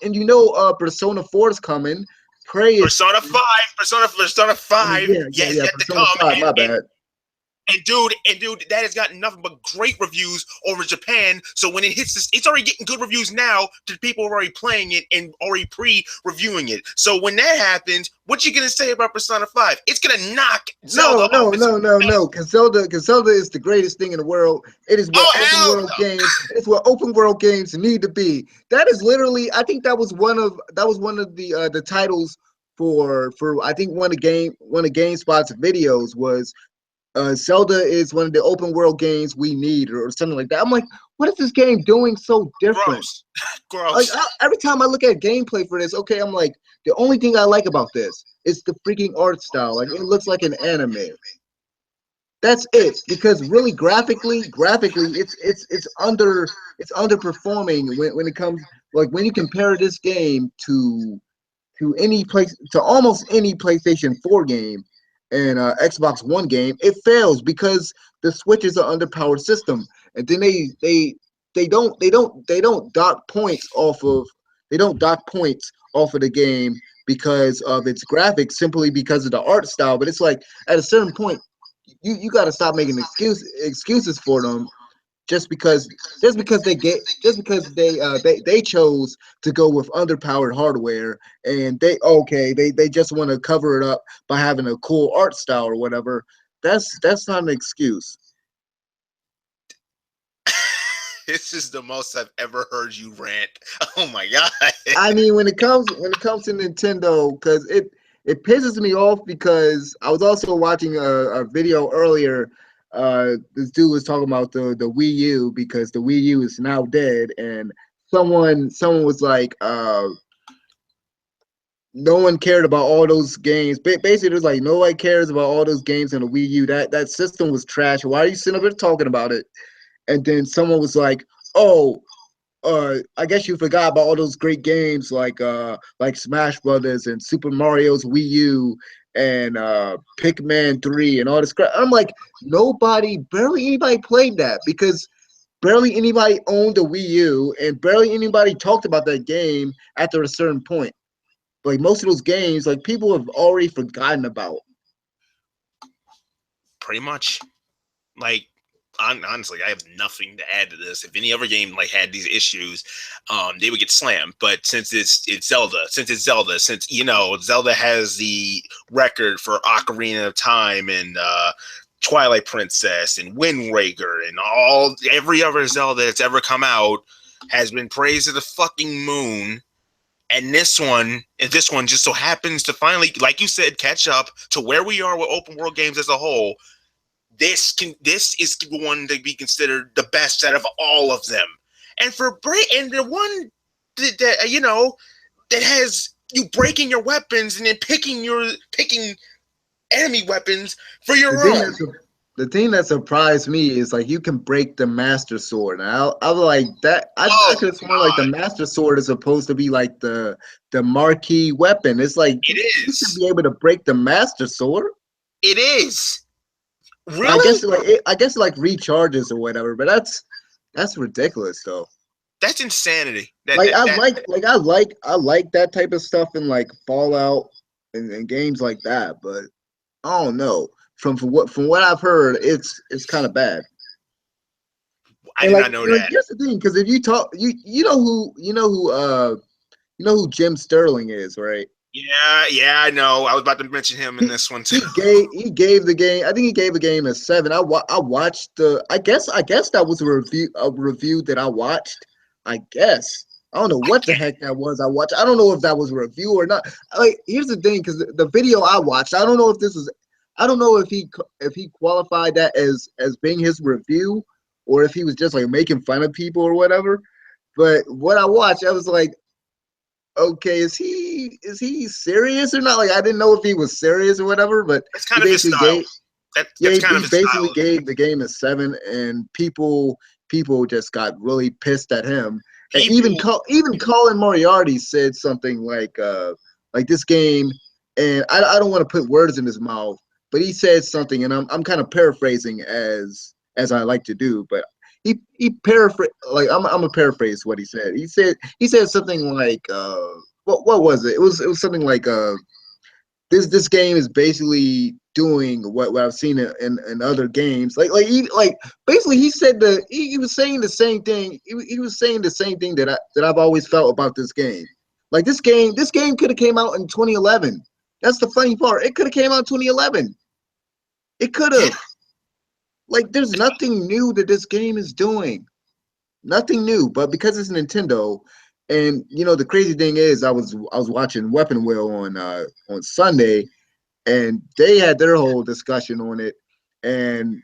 Persona 4 is coming. Prey is Persona 5. Persona 5. yeah, Yes, yet to Persona come. 5. My bad. And dude, that has gotten nothing but great reviews over Japan. So when it hits this, it's already getting good reviews now to people who are already playing it and already pre-reviewing it. So when that happens, what you gonna say about Persona 5? It's gonna knock Zelda off its No, because Zelda is the greatest thing in the world. It is what Oh open hell world games. It's what open world games need to be. That is literally. I think that was one of the titles for I think one of GameSpot's videos was Zelda is one of the open world games we need, or something like that. I'm like, what is this game doing so different? gross. Like Gross. every time I look at gameplay for this, okay, I'm like, the only thing I like about this is the freaking art style. Like it looks like an anime. That's it. Because really, graphically, it's underperforming when it comes like when you compare this game to almost any PlayStation 4 game and Xbox One game, it fails because the Switch is an underpowered system, and then they don't dock points off of the game because of its graphics, simply because of the art style. But it's like at a certain point, you got to stop making excuses for them just because they chose to go with underpowered hardware, and they just want to cover it up by having a cool art style or whatever. That's not an excuse. This is the most I've ever heard you rant. Oh my god. I mean, when it comes to Nintendo, because it pisses me off because I was also watching a video earlier. This dude was talking about the Wii U because the Wii U is now dead, and someone was like, no one cared about all those games. Basically, it was like nobody cares about all those games in the Wii U. That system was trash. Why are you sitting up there talking about it? And then someone was like, oh, I guess you forgot about all those great games like Smash Brothers and Super Mario's Wii U and Pikmin 3 and all this crap. I'm like, barely anybody played that because barely anybody owned a Wii U and barely anybody talked about that game after a certain point. Like most of those games, like people have already forgotten about. Pretty much. Like honestly, I have nothing to add to this. If any other game like had these issues, they would get slammed. But since it's Zelda, since Zelda has the record for Ocarina of Time and Twilight Princess and Wind Waker and every other Zelda that's ever come out has been praised to the fucking moon. And this one just so happens to finally, like you said, catch up to where we are with open world games as a whole. This is one to be considered the best out of all of them, and the one that has you breaking your weapons and then picking enemy weapons for The your thing own. that's the thing that surprised me is like you can break the Master Sword. And I was like that. I could have sworn like the Master Sword is supposed to be like the marquee weapon. It's like It you should is. be able to break the Master Sword. It is. I Really? guess like recharges or whatever. But that's ridiculous though. That's insanity. That Like that that I like that type of stuff in like Fallout and games like that. But I don't know. from what I've heard, it's kind of bad. I And did not know like that. here's the thing, because if you talk, you know who Jim Sterling is, right? Yeah, yeah, I know. I was about to mention him in He this one too. he gave the game. I think he gave the game a 7. I watched the. I guess that was a review that I watched. I guess I don't know what the heck that was. I watched. I don't know if that was a review or not. Like here's the thing, because the video I watched, I don't know if this was. I don't know if he qualified that as being his review, or if he was just like making fun of people or whatever. But what I watched, I was like, okay, is he serious or not? Like I didn't know if he was serious or whatever, but That's he kind of his basically style. gave yeah, That's he, kind of he his basically style. gave the game a 7, and people just got really pissed at him. And even People, even Colin Moriarty said something like this game, and I don't want to put words in his mouth, but he said something, and I'm kind of paraphrasing as I like to do, but he paraphrase like I'm a paraphrase what he said. He said something like what was it? It was something like this game is basically doing what I've seen in other games. Like basically he was saying the same thing. He was saying the same thing that I've always felt about this game. Like this game could have came out in 2011. That's the funny part. It could have came out in 2011. It could yeah, have. Like there's nothing new that this game is doing. Nothing new, but because it's Nintendo, and the crazy thing is, I was watching Weapon Wheel on Sunday, and they had their whole discussion on it, and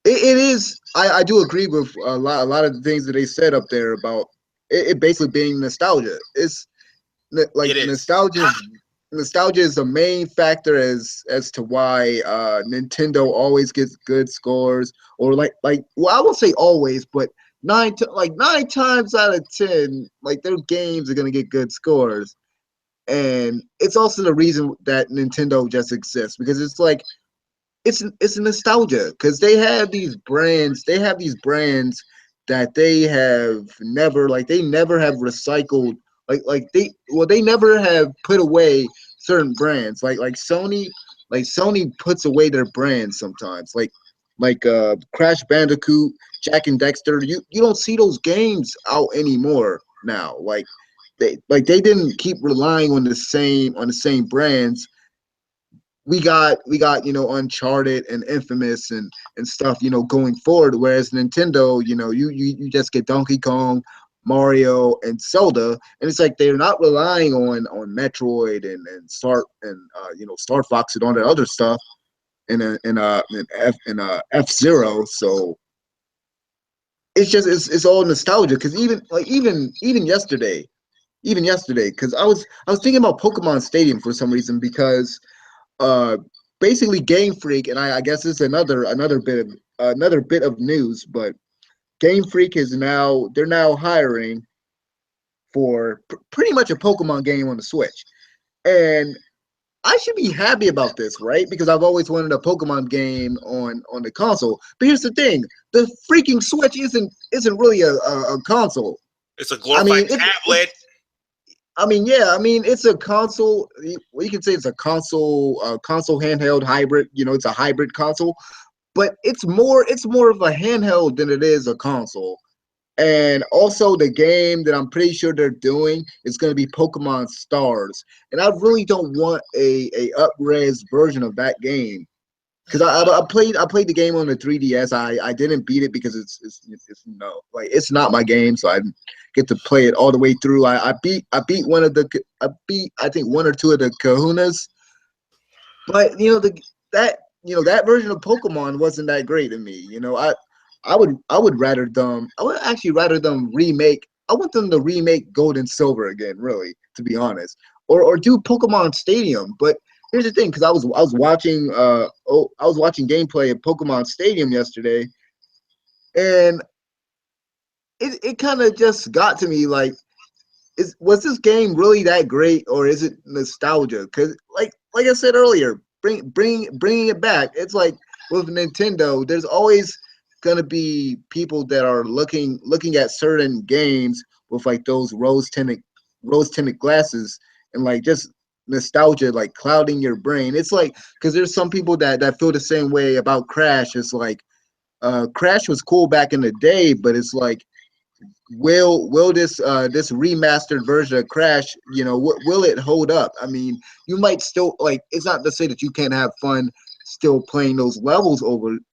it is. I do agree with a lot of the things that they said up there about it basically being nostalgia. It's like it is. nostalgia is the main factor as to why Nintendo always gets good scores, or well, I won't say always, but nine times out of 10, like their games are gonna get good scores. And it's also the reason that Nintendo just exists, because it's nostalgia, because they have these brands that they never have recycled, they never have put away certain brands, like Sony puts away their brands sometimes, like Crash Bandicoot, Jack and Dexter. You don't see those games out anymore now. They didn't keep relying on the same brands. We got Uncharted and Infamous and stuff, going forward, whereas Nintendo, you just get Donkey Kong, Mario, and Zelda, and it's like they're not relying on Metroid and Star Fox and all that other stuff, and F-Zero. So it's all nostalgia, because even yesterday, because I was thinking about Pokemon Stadium for some reason, because uh basically Game Freak, and I guess it's another bit of news, but Game Freak is now they're now hiring for pretty much a Pokemon game on the Switch. And I should be happy about this, right? Because I've always wanted a Pokemon game on the console. But here's the thing: the freaking Switch isn't really a console. It's a I glorified mean, tablet. I mean, yeah, I mean, it's a console. Well, you can say it's a console handheld hybrid. It's a hybrid console, but it's more of a handheld than it is a console. And also, the game that I'm pretty sure they're doing is going to be Pokemon Stars, and I really don't want a up-res version of that game, because I played the game on the 3DS. I didn't beat it because it's no, like it's not my game, so I didn't get to play it all the way through. I beat I think one or two of the Kahunas, but that version of Pokemon wasn't that great to me. I would actually rather them remake. I want them to remake Gold and Silver again, really, to be honest, or do Pokemon Stadium. But here's the thing, because I was watching gameplay of Pokemon Stadium yesterday, and it kind of just got to me, like, was this game really that great, or is it nostalgia? Because like I said earlier, bringing it back. It's like with Nintendo, there's always gonna be people that are looking at certain games with like those rose tinted glasses, and like just nostalgia like clouding your brain. It's like because there's some people that feel the same way about Crash. It's like Crash was cool back in the day, but it's like will this remastered version of Crash, will it hold up? I mean, you might still like. It's not to say that you can't have fun still playing those levels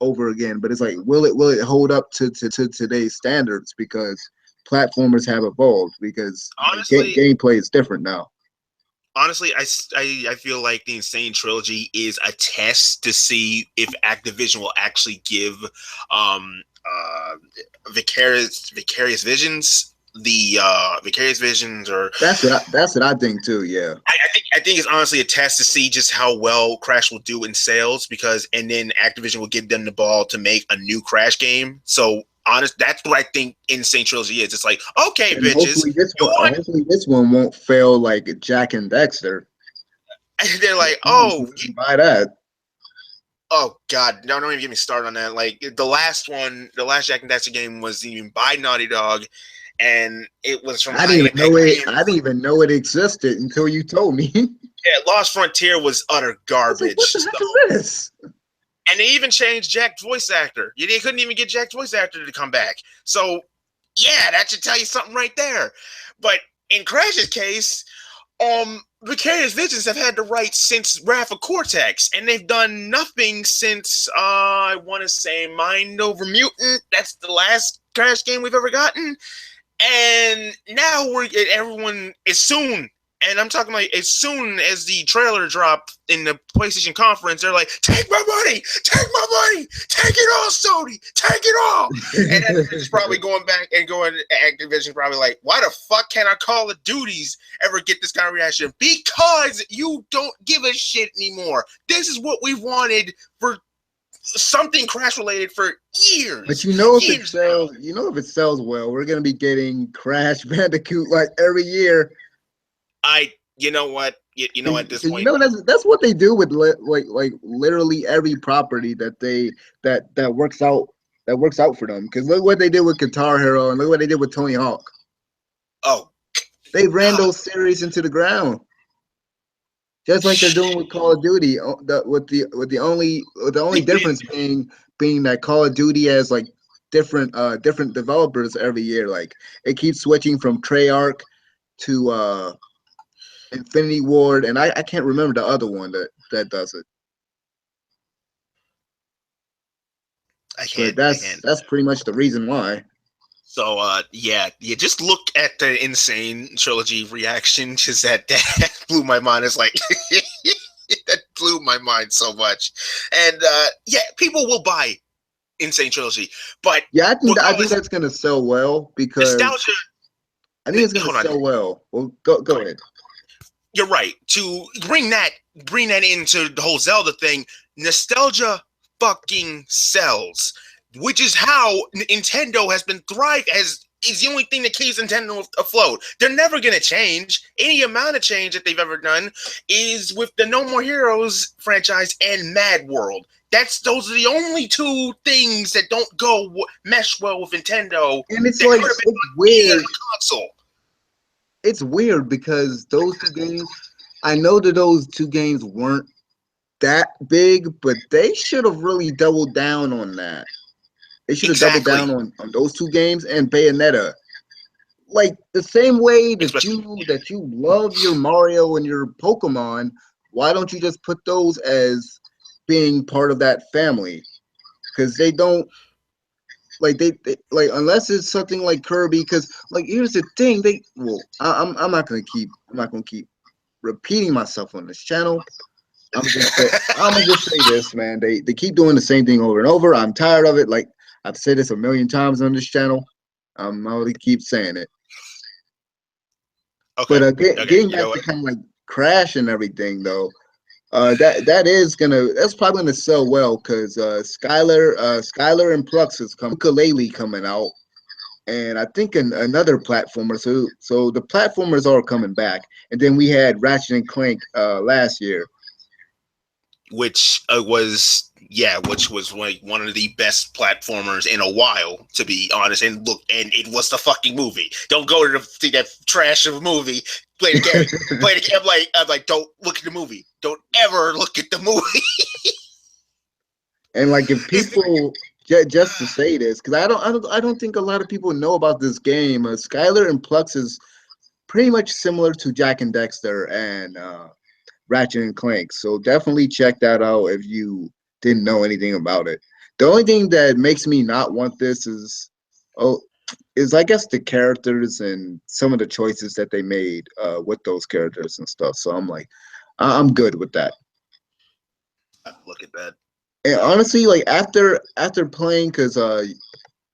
over again, but it's like will it hold up to today's standards because platformers have evolved because Honestly, gameplay is different now. honestly, I feel like the Insane Trilogy is a test to see if Activision will actually give um uh Vicarious Visions Vicarious Visions or That's what I think too. Yeah. I think it's honestly a test to see just how well Crash will do in sales because and then Activision will give them the ball to make a new Crash game. So honest, that's what I think Insane Trilogy is. It's like, okay, And bitches, you want hopefully this one won't fail like Jack and Dexter. and they're like, Who wouldn't buy that? oh God, no, don't even get me started on that. Like the last Jack and Daxter game was even by Naughty Dog, and it was from I didn't even Impact know it. I Games. didn't even know it existed until you told me. Yeah, Lost Frontier was utter I was like, what garbage. the heck So, is this? and they even changed Jack's voice actor. They couldn't even get Jack's voice actor to come back. So yeah, that should tell you something right there. But in Crash's case, Vicarious Visions have had the rights since Wrath of Cortex, and they've done nothing since I want to say Mind Over Mutant. That's the last Crash game we've ever gotten, and now everyone is soon. And I'm talking like as soon as the trailer dropped in the PlayStation conference, they're like, "Take my money, take my money, take it all, Sony, take it all." And Activision's probably going back and going. Activision probably like, "Why the fuck can't our Call of Duties ever get this kind of reaction?" Because you don't give a shit anymore. This is what we wanted for something Crash related for years. But you know if it Years sells, if it sells well, we're gonna be getting Crash Bandicoot like every year. You know what? You know at this Because point, that's what they do with like literally every property that works out for them. Because look what they did with Guitar Hero and look what they did with Tony Hawk. oh They ran God, those series into the ground, just like they're doing with Call of Duty. With the only difference being that Call of Duty has like different developers every year. Like it keeps switching from Treyarch to Infinity Ward, and I can't remember the other one that does it. I But can't. I that's can't. that's pretty much the reason why. So yeah. Just look at the Insane Trilogy reaction. Just that blew my mind. It's like that blew my mind so much. And yeah, people will buy Insane Trilogy, but Yeah, I think regardless, that's gonna sell well because nostalgia. I think it's gonna Hold on, sell well. Well, go ahead. you're right. To bring that into the whole Zelda thing, nostalgia fucking sells, which is how Nintendo has been thriving. As is the only thing that keeps Nintendo afloat. They're never gonna change. Any amount of change that they've ever done is with the No More Heroes franchise and Mad World. Those are the only two things that don't mesh well with Nintendo. And it's That like could have been it's on any other weird. console. It's weird because those two games. I know that those two games weren't that big, but they should have really doubled down on that. They should have doubled Exactly. down on those two games and Bayonetta. Like the same way that Especially you love your Mario and your Pokemon, why don't you just put those as being part of that family? Because they don't like they like unless it's something like Kirby. Because like here's the thing, I'm not gonna keep repeating myself on this channel. I'm gonna just say this, man. They keep doing the same thing over and over. I'm tired of it. Like I've said this a million times on this channel. I only keep saying it. But okay. Okay. getting You know back what? to kind of like Crash and everything though, that's probably gonna sell well because Skylar and Plux is coming, Ukulele coming out, and I think another platformer. So the platformers are coming back, and then we had Ratchet and Clank last year. Which was like one of the best platformers in a while, to be honest. And look, and it was the fucking movie. Don't go to see that trash of a movie. Play the game. Play the game. I'm like, don't look at the movie. Don't ever look at the movie. And like, if people just to say this, because I don't think a lot of people know about this game. Skylar and Plux is pretty much similar to Jack and Dexter and Ratchet and Clank. So definitely check that out if you didn't know anything about it. The only thing that makes me not want this oh is I guess the characters and some of the choices that they made with those characters and stuff. So I'm like, I'm good with that. Look at that. And honestly, like after playing, because I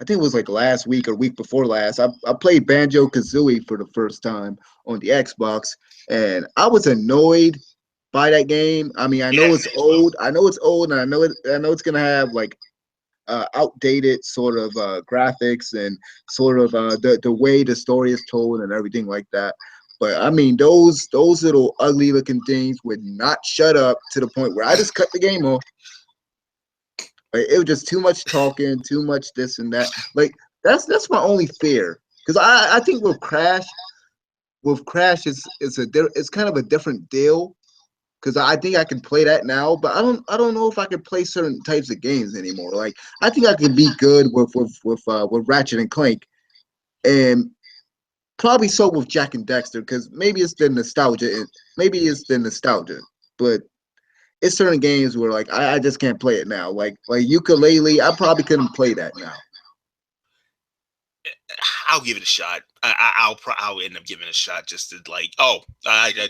think it was like last week or week before last, I played Banjo Kazooie for the first time on the Xbox, and I was annoyed by that game. I mean, I know Yeah. it's old. I know it's old, and I know it's gonna have like outdated sort of graphics and sort of the way the story is told and everything like that. But I mean, those little ugly looking things would not shut up to the point where I just cut the game off. Like, it was just too much talking, too much this and that. Like that's my only fear, because I think with Crash it's kind of a different deal, because I think I can play that now, but I don't know if I can play certain types of games anymore. Like, I think I can be good with Ratchet and Clank, and probably so with Jack and Dexter, because maybe it's the nostalgia, but it's certain games where like I just can't play it now. Like ukulele, I probably couldn't play that now. I'll give it a shot. I'll end up giving it a shot just to like, I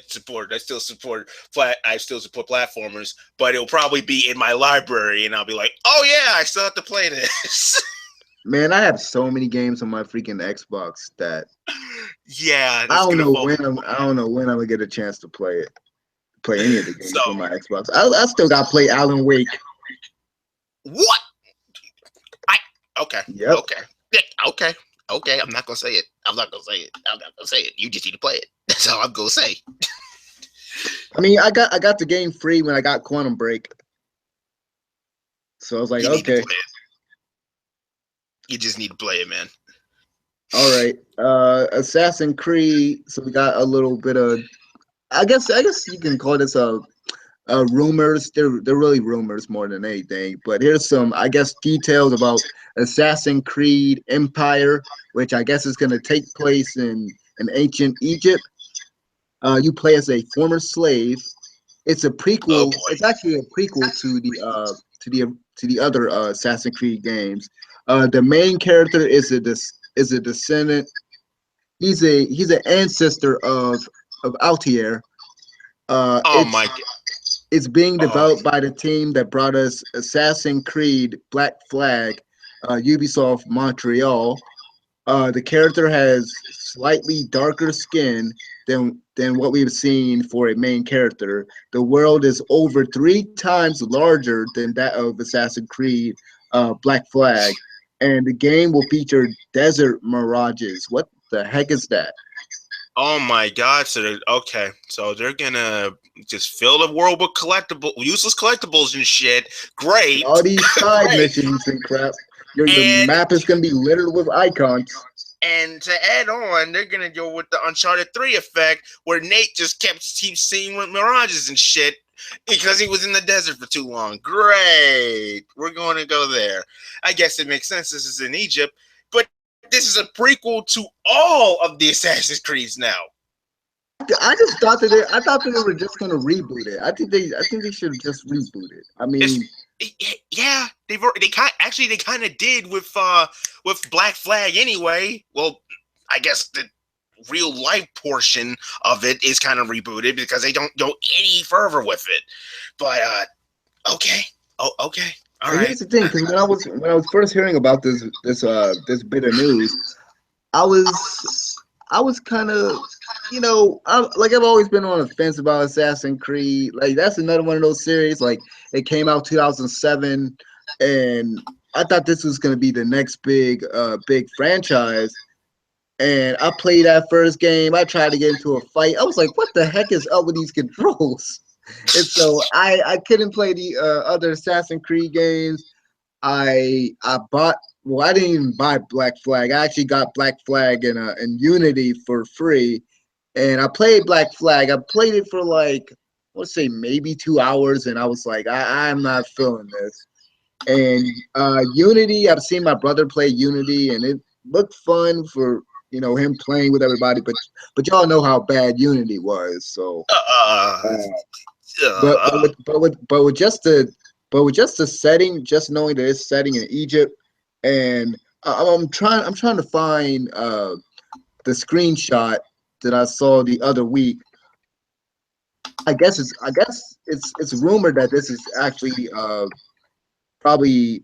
still support platformers, but it'll probably be in my library, and I'll be like, oh yeah, I still have to play this. Man, I have so many games on my freaking Xbox that Yeah, that's gonna fall. I don't know when I'm gonna get a chance to play any of the So games on my Xbox. I still got to play Alan Wake. what? I okay, Yep. okay, yeah, okay, okay. I'm not gonna say it. I'm not gonna say it. I'm not gonna say it. You just need to play it. That's all I'm gonna say. I mean, I got the game free when I got Quantum Break, so I was like, You need to okay, play it. You just need to play it, man. all right. Assassin's Creed. So we got a little bit of. I guess you can call this rumors. They're really rumors more than anything. But here's some, I guess, details about Assassin's Creed Empire, which I guess is going to take place in ancient Egypt. You play as a former slave. It's a Oh prequel. boy. It's actually a prequel to the other Assassin's Creed games. The main character is a descendant. He's an ancestor of Altair. Uh, Oh it's my. it's being Oh. developed by the team that brought us Assassin's Creed Black Flag, Ubisoft Montreal. The character has slightly darker skin than what we've seen for a main character. The world is over 3 times larger than that of Assassin's Creed Black Flag, and the game will feature desert mirages. What the heck is that? Oh my God! Okay, so they're gonna just fill the world with useless collectibles and shit. All Great, these side great. missions and crap. Your And map is gonna be littered with icons. to add on, they're gonna go with the Uncharted 3 effect, where Nate just keeps seeing mirages and shit because he was in the desert for too long. Great, we're going to go there. I guess it makes sense. This is in Egypt, but this is a prequel to all of the Assassin's Creeds now. I just thought that they were just gonna reboot it. I think they should just reboot it. I It's mean, yeah, they kind of did with Black Flag anyway. Well, I guess the real life portion of it is kind of rebooted because they don't go any further with it. But okay, okay, all and right. here's the thing, because when I was first hearing about this bit of news, I was I was kind of, I've always been on the fence about Assassin's Creed. Like, that's another one of those series. Like, it came out 2007, and I thought this was gonna be the next big franchise. And I played that first game. I tried to get into a fight. I was like, "What the heck is up with these controls?" And so I couldn't play the other Assassin's Creed games. I bought. Well, I didn't even buy Black Flag. I actually got Black Flag in Unity for free, and I played Black Flag. I played it for like, let's say maybe 2 hours, and I was like, I'm not feeling this. And Unity, I've seen my brother play Unity, and it looked fun for him playing with everybody. But y'all know how bad Unity was. So, Uh, but with just the setting, just knowing that it's setting in Egypt, and I'm trying to find the screenshot that I saw the other week. I guess it's rumored that this is actually probably,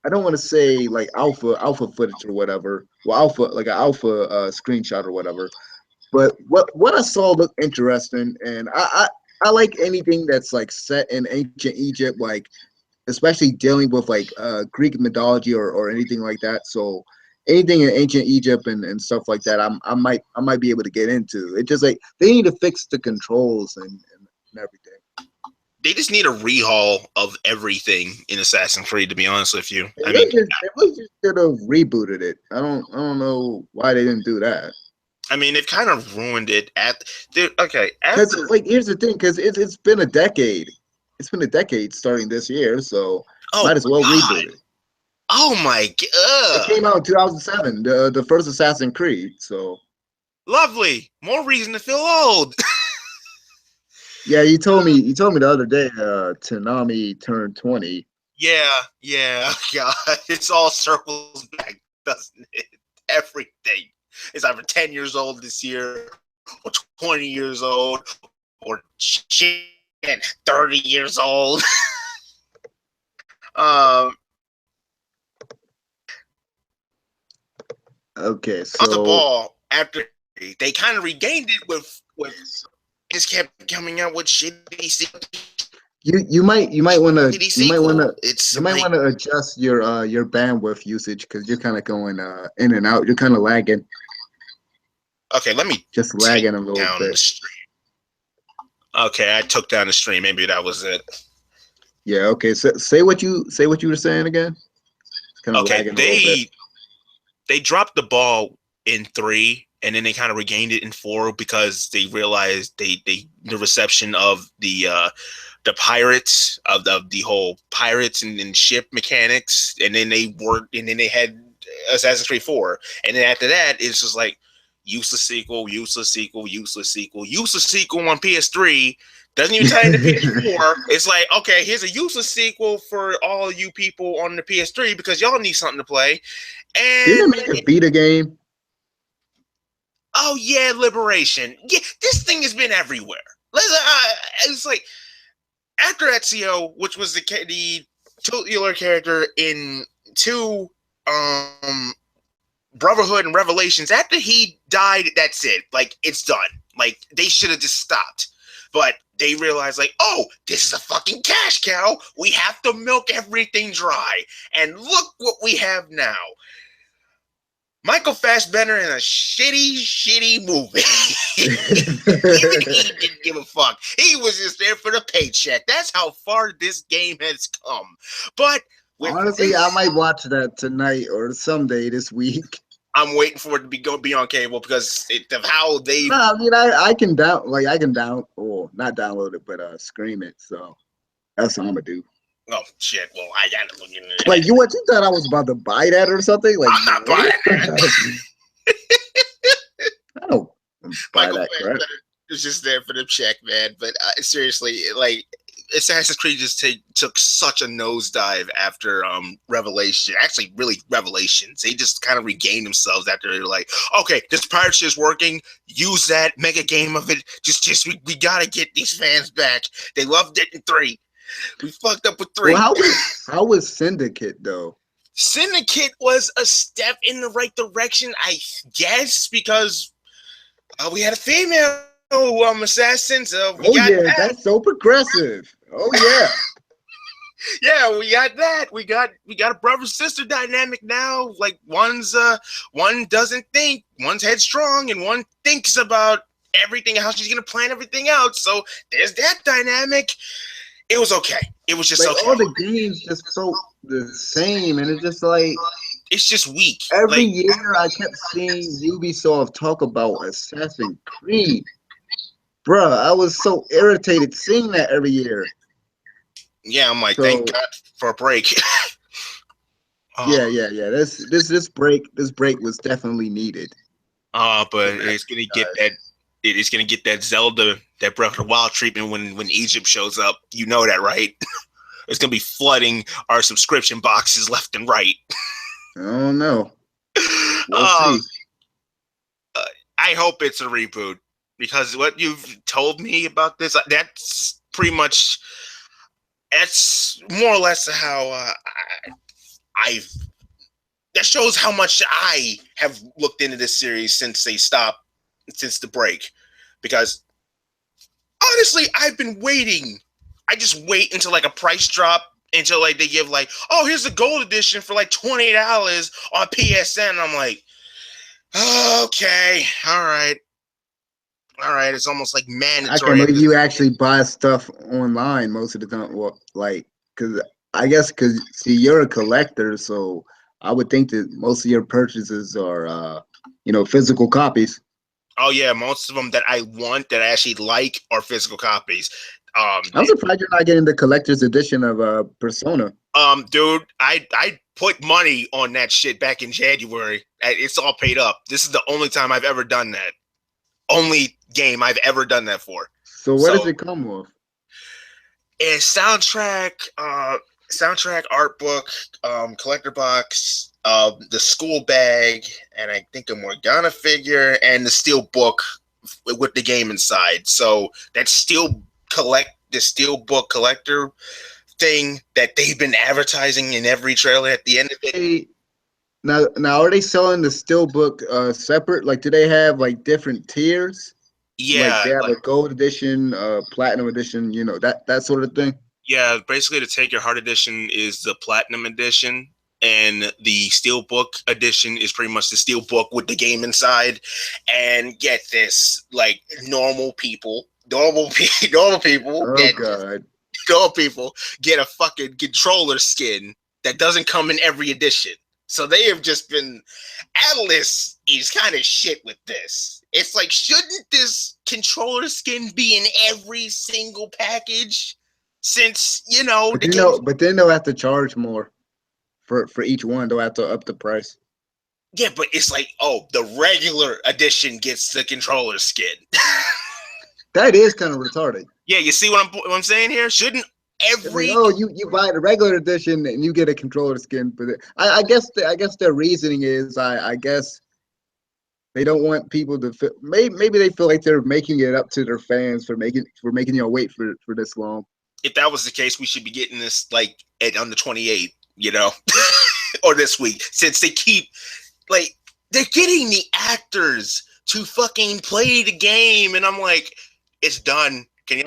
I don't want to say like alpha footage or whatever. Well, alpha, like an alpha screenshot or whatever. But what I saw looked interesting, and I like anything that's like set in ancient Egypt, like especially dealing with like Greek mythology or anything like that. So anything in ancient Egypt and stuff like that, I might be able to get into. It just like they need to fix the controls and everything. they just need a rehaul of everything in Assassin's Creed. To be honest with you, They I mean, really just should have rebooted it. I don't know why they didn't do that. they've kind of ruined it okay, Because after. like here's the thing, because it's been a decade. It's been a decade starting this year, so Oh might as well God! reboot it. Oh my It God! came out in 2007, the first Assassin's Creed. So Lovely. More reason to feel old. yeah, you told me the other day, Tanami turned 20. Yeah. God, it's all circles back, doesn't it? Everything is either 10 years old this year, or 20 years old, or shit, 30 years old. um, Okay, on the so ball after they kind of regained it with just kept coming out with you might want to shitty sequel. It's you might like, want to adjust your bandwidth usage because you're kind of going in and out. You're kind of lagging, okay, let me just take lagging a little down bit. the stream. Okay, I took down the stream. Maybe that was it. Yeah. Okay. So say what you were saying again. It's kind of Okay, lagging a little bit. they dropped the ball in 3, and then they kind of regained it in 4 because they realized the reception of the pirates of the whole pirates and ship mechanics, and then they had Assassin's Creed 4, and then after that it's just like useless sequel, useless sequel, useless sequel, useless sequel on PS3. Doesn't even tie into PS4. It's like, okay, here's a useless sequel for all you people on the PS3 because y'all need something to play. Didn't And it make a beta game? oh yeah, Liberation. Yeah, this thing has been everywhere. It's like after Ezio, which was the titular character in 2, Brotherhood and Revelations. After he died, that's it. Like, it's done. Like, they should have just stopped. But they realized, like, oh, this is a fucking cash cow. We have to milk everything dry. And look what we have now. Michael Fassbender in a shitty movie. Even he didn't give a fuck. He was just there for the paycheck. That's how far this game has come. But Honestly, I might watch that tonight or someday this week. I'm waiting for it to be on cable because of how they. No, I mean I can or not download it, but stream it. So that's what I'm gonna do. Oh shit! Well, I gotta look into that. Like you thought I was about to buy that or something? Like I'm not buying that. I don't buy Michael that crap. is just there for the check, man. But seriously, like Assassin's Creed just took such a nosedive after Revelation. Actually, really Revelations. They just kind of regained themselves after they're like, okay, this pirate shit is working. Use that, make a game of it. We gotta get these fans back. They loved it in 3. We fucked up with 3. Well, how was Syndicate though? Syndicate was a step in the right direction, I guess, because we had a female assassins. That's so progressive. Oh yeah. Yeah, we got that. We got a brother sister dynamic now. Like one doesn't think, one's headstrong, and one thinks about everything, how she's gonna plan everything out. So there's that dynamic. It was okay. It was just like okay. all the games just felt the same, and it's just like It's just weak. Every Like, year I kept seeing Ubisoft talk about Assassin's Creed. Bruh, I was so irritated seeing that every year. yeah, I'm like, thank So God for a break. uh, yeah. This break was definitely needed. but From that it's gonna get that. franchise. It's gonna get that Zelda, that Breath of the Wild treatment when Egypt shows up. You know that, right? It's gonna be flooding our subscription boxes left and right. I don't know. We'll um, see. I hope it's a reboot because what you've told me about this, that's pretty much, that's more or less how I've. That shows how much I have looked into this series since the break, because honestly, I've been waiting. I just wait until like a price drop, until like they give like, oh, here's the gold edition for like $20 on PSN. I'm like, okay, all right. It's almost like I can't mandatory at believe this you point. actually buy stuff online most of the time. Well, like, cause I guess cause see you're a collector, so I would think that most of your purchases are, physical copies. Oh yeah, most of them that I want, that I actually like, are physical copies. Um, I'm surprised you're not getting the collector's edition of Persona. dude, I put money on that shit back in January. It's all paid up. This is the only time I've ever done that. Only game I've ever done that for. So what does So it come with? a soundtrack, art book, collector box, the school bag, and I think a Morgana figure, and the steel book with the game inside. So that the steel book collector thing that they've been advertising in every trailer at the end of it. Hey, now are they selling the steelbook separate? Like, do they have like different tiers? Like Yeah, they have like, a gold edition, platinum edition, that sort of thing. yeah, basically the Take Your Heart edition is the platinum edition, and the steelbook edition is pretty much the steelbook with the game inside. And get this, like, normal people Oh get God. normal people get a fucking controller skin that doesn't come in every edition. So they have just been, Atlas is kind of shit with this. It's like, shouldn't this controller skin be in every single package? Since, But the you game's, know, but then they'll have to charge more for each one. They'll have to up the price. yeah, but it's like, oh, the regular edition gets the controller skin. That is kind of retarded. Yeah, you see what I'm saying here? Shouldn't It's like, every oh, you buy the regular edition and you get a controller skin for it. I guess their reasoning is I guess they don't want people to feel, maybe they feel like they're making it up to their fans for making you wait for this long. if that was the case, we should be getting this like on the 28th, or this week, since they keep, like, they're getting the actors to fucking play the game, and I'm like, it's done. Can you?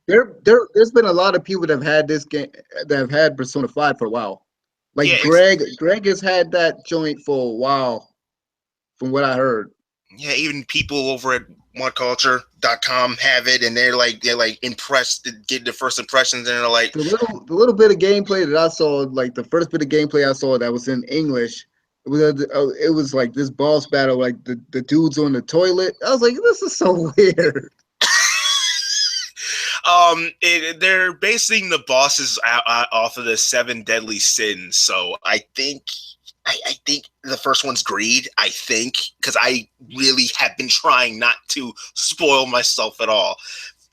There's been a lot of people that have had this game that have had Persona 5 for a while. Yeah, Like Greg has had that joint for a while, from what I heard. yeah. Even people over at modculture.com have it, and they're like impressed to get the first impressions, and they're like, The little bit of gameplay that I saw, like the first bit of gameplay I saw that was in English, it was like this boss battle, like the dudes on the toilet. I was like, this is so weird. they're basing the bosses off of the seven deadly sins. So I think the first one's greed. I think, because I really have been trying not to spoil myself at all,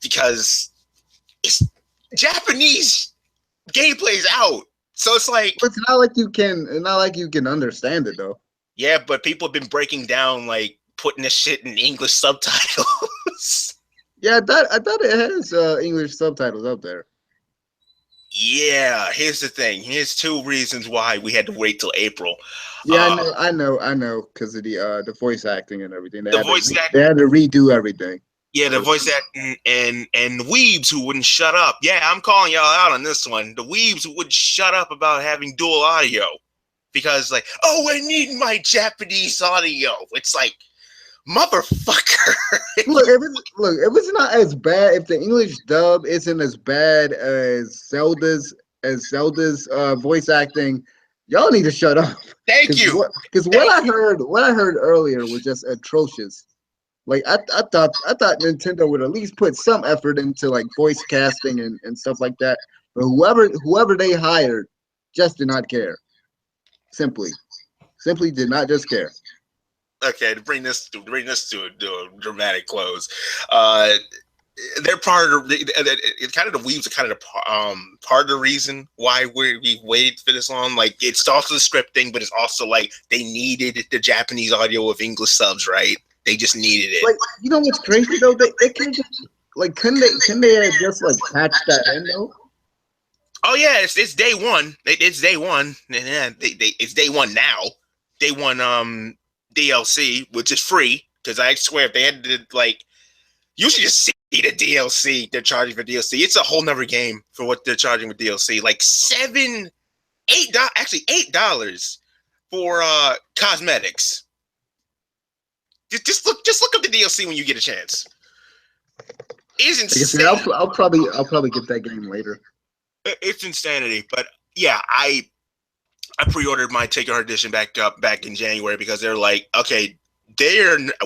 because it's Japanese gameplay's out. So it's like, But it's not like you can understand it though. yeah, but people have been breaking down, like, putting this shit in English subtitles. Yeah, I thought it has English subtitles up there. Yeah, here's the thing. Here's two reasons why we had to wait till April. Yeah, Uh, I know, because of the voice acting and everything. They the had to voice they acting, had to redo everything. yeah, the So voice acting, and the weebs who wouldn't shut up. Yeah, I'm calling y'all out on this one. The weebs who wouldn't shut up about having dual audio, because, like, oh, I need my Japanese audio. It's like, motherfucker. if it's not as bad, if the English dub isn't as bad as Zelda's voice acting, Y'all need to shut up. Thank you. Because what I heard earlier was just atrocious. Like I thought Nintendo would at least put some effort into like voice casting and stuff like that. But whoever they hired just did not care. Simply did not just care. Okay, to bring this to a dramatic close, uh, they're part of it. Kind of the weaves are kind of the part of the reason why we waited for this long. Like it's also the script thing, but it's also like they needed the Japanese audio with English subs, right? They just needed it. Like you know what's crazy though? They can just like couldn't they just like patch that in though? Oh yeah, it's day one. It's day one. Yeah, it's day one now. Day one DLC, which is free because I swear if they had to like, you should just see the DLC they're charging for DLC. It's a whole nother game for what they're charging with DLC. Like $8 for cosmetics. Just look up the DLC when you get a chance. It's insane. I'll probably get that game later. It's insanity, but yeah, I pre-ordered my Take Your Edition back in January because they're like, okay,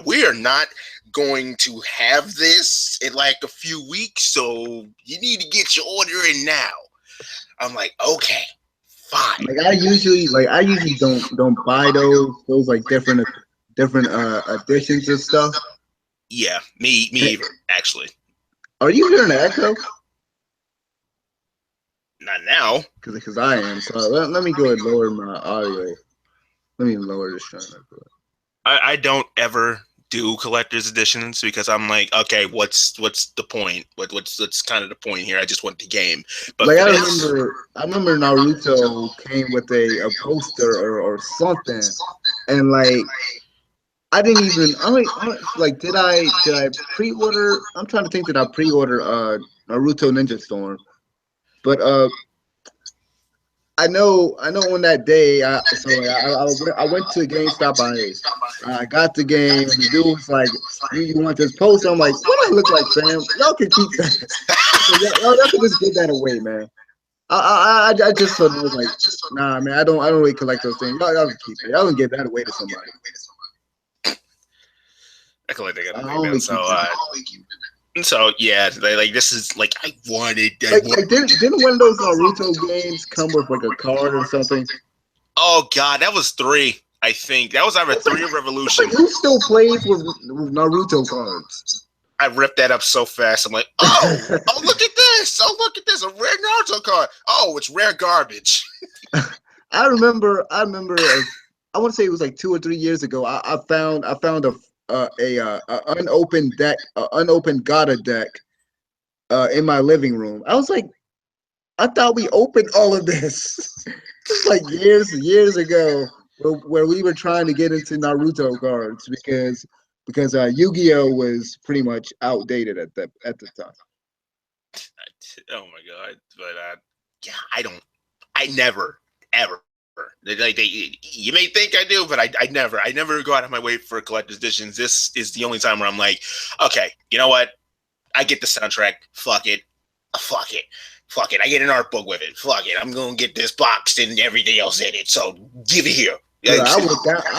we are not going to have this in like a few weeks, so you need to get your order in now. I'm like, okay, fine. Like I usually don't buy those like different editions and stuff. Yeah, me either, actually. Are you hearing an echo? Not now. Because I am. So let me go ahead and lower my audio. Let me lower this channel. I don't ever do collector's editions because I'm like, okay, what's the point? What's kind of the point here? I just want the game. But like I remember Naruto came with a poster or something, and like I didn't even. Like did I pre-order? I'm trying to think. Did I pre-order Naruto Ninja Storm? But I know on that day, I went to GameStop. I got the game, and the dude was like, "You want this poster?" I'm like, "What do I look like, fam? Y'all can keep that. y'all can just give that away, man." I just sort of was like, "Nah, man, I don't really collect those things. Y'all can keep it. Y'all can give that away to somebody." I collect that. So yeah, like this is like I wanted. Like didn't one of those Naruto games come with like a card or something? Oh god, that was 3. I think that was either 3 or Revolution. Who still plays with Naruto cards? I ripped that up so fast. I'm like, oh, look at this! Oh, look at this! A rare Naruto card. Oh, it's rare garbage. I remember. I want to say it was like 2 or 3 years ago. I found a unopened deck, unopened Gata deck, in my living room. I was like, I thought we opened all of this. Like years ago, where we were trying to get into Naruto cards because Yu-Gi-Oh was pretty much outdated at the time. Oh my god! But yeah, I never ever. Like you may think I do, but I never go out of my way for collector's editions. This is the only time where I'm like, okay, you know what? I get the soundtrack. Fuck it. I get an art book with it. Fuck it. I'm gonna get this box and everything else in it. So give it here. Yeah, I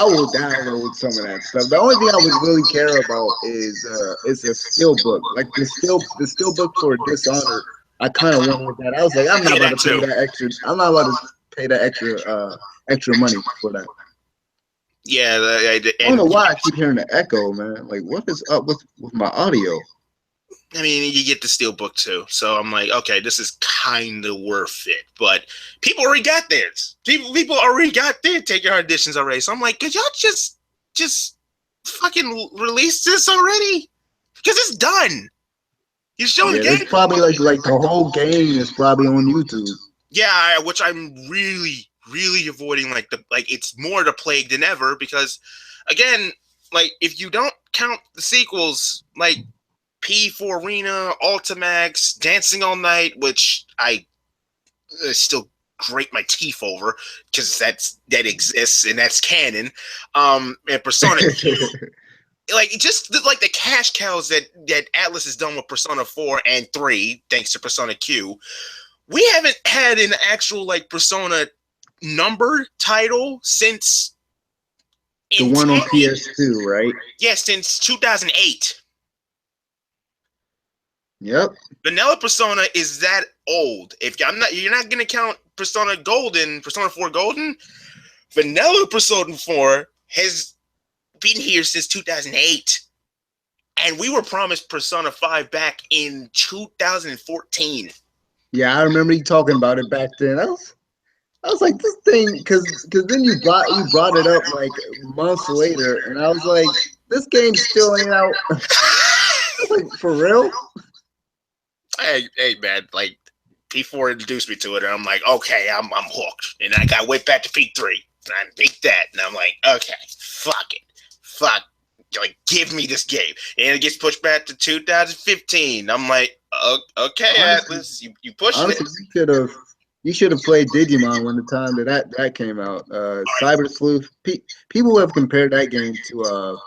will download some of that stuff. The only thing I would really care about is a steel book, like the steel book for Dishonored. I kind of wanted that. I was like, I'm not about to pay that extra. I'm not about to pay that extra money for that. Yeah, I don't know why I keep hearing the echo, man. Like, what is up with my audio? I mean, you get the steelbook too, so I'm like, okay, this is kind of worth it. But people already got theirs. People already got their Take Your editions already. So I'm like, could y'all just fucking release this already? Because it's done. You're showing the game. It's probably like the whole game is probably on YouTube. Yeah, which I'm really avoiding. Like it's more the plague than ever because, again, like if you don't count the sequels, like P4 Arena, Ultimax, Dancing All Night, which I still grate my teeth over because that exists and that's canon. And Persona Q, like just like the cash cows that Atlas has done with Persona 4 and 3, thanks to Persona Q. We haven't had an actual like Persona number title since the one on PS2, right? Yeah, since 2008. Yep. Vanilla Persona is that old. If you're not gonna count Persona 4 Golden, Vanilla Persona 4 has been here since 2008. And we were promised Persona 5 back in 2014. Yeah, I remember you talking about it back then. I was like, this thing, because then you brought it up like months later, and I was like, this game still ain't out. I was like, for real? Hey man, like P4 introduced me to it, and I'm like, okay, I'm hooked. And I went back to P3, and I beat that, and I'm like, okay, fuck it, like give me this game. And it gets pushed back to 2015. I'm like, okay, honestly, Atlas, you pushed honestly, it. You should have played Digimon when the time that came out. Cyber Sleuth. People have compared that game to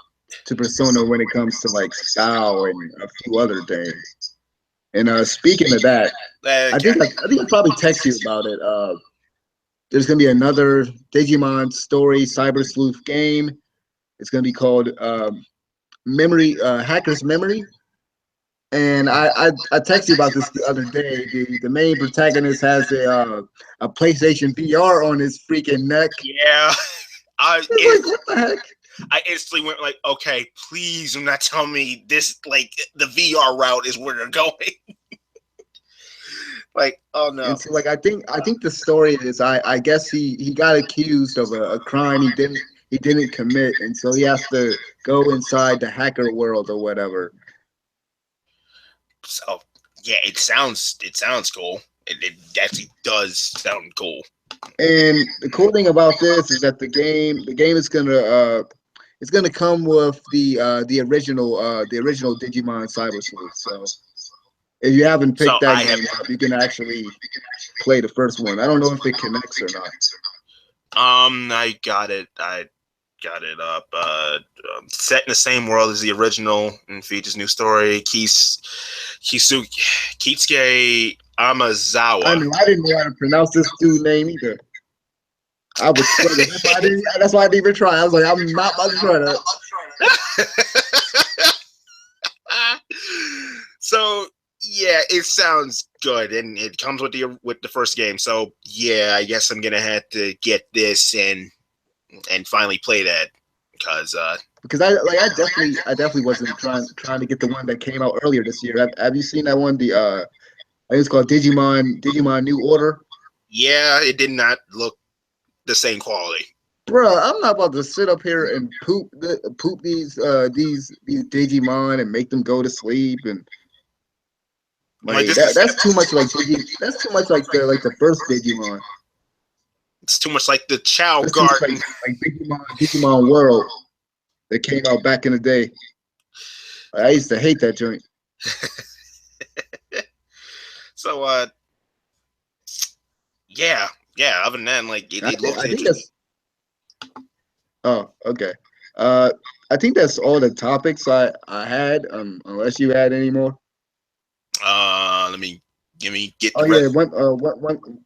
Persona when it comes to like style and a few other things. And speaking of that, I think I probably text you about it. There's gonna be another Digimon story Cyber Sleuth game. It's gonna be called Memory Hacker's Memory. And I texted you about this the other day. The main protagonist has a PlayStation VR on his freaking neck. Yeah, Like, what the heck? I instantly went like, okay, please do not tell me this, like, the VR route is where they're going. Like, oh no. And so, like, I think the story is, I guess he got accused of a crime he didn't commit, and so he has to go inside the hacker world or whatever. So yeah, it sounds cool. It actually does sound cool. And the cool thing about this is that the game is gonna it's gonna come with the original Digimon Cyber Sleuth. So if you haven't picked that game up, you can actually play the first one. I don't know if it connects or not. I got it. Up. Set in the same world as the original and features new story. Kitsuke Amazawa. I didn't know how to pronounce this dude's name either. I was struggling. That's why I didn't even try. I was like, I'm not about to try that. So yeah, it sounds good, and it comes with the first game. So yeah, I guess I'm gonna have to get this and finally play that because I definitely wasn't trying to get the one that came out earlier this year. Have you seen that one? I think it's called Digimon New Order. Yeah, it did not look the same quality. Bruh, I'm not about to sit up here and poop these Digimon and make them go to sleep and like that's too much like that's too much like the first Digimon. It's too much like the Chow Garden, like Digimon World that came out back in the day. I used to hate that joint. So yeah. Other than that, like it looks interesting. Oh, okay. I think that's all the topics I had. Unless you had any more. Let me get. Oh yeah,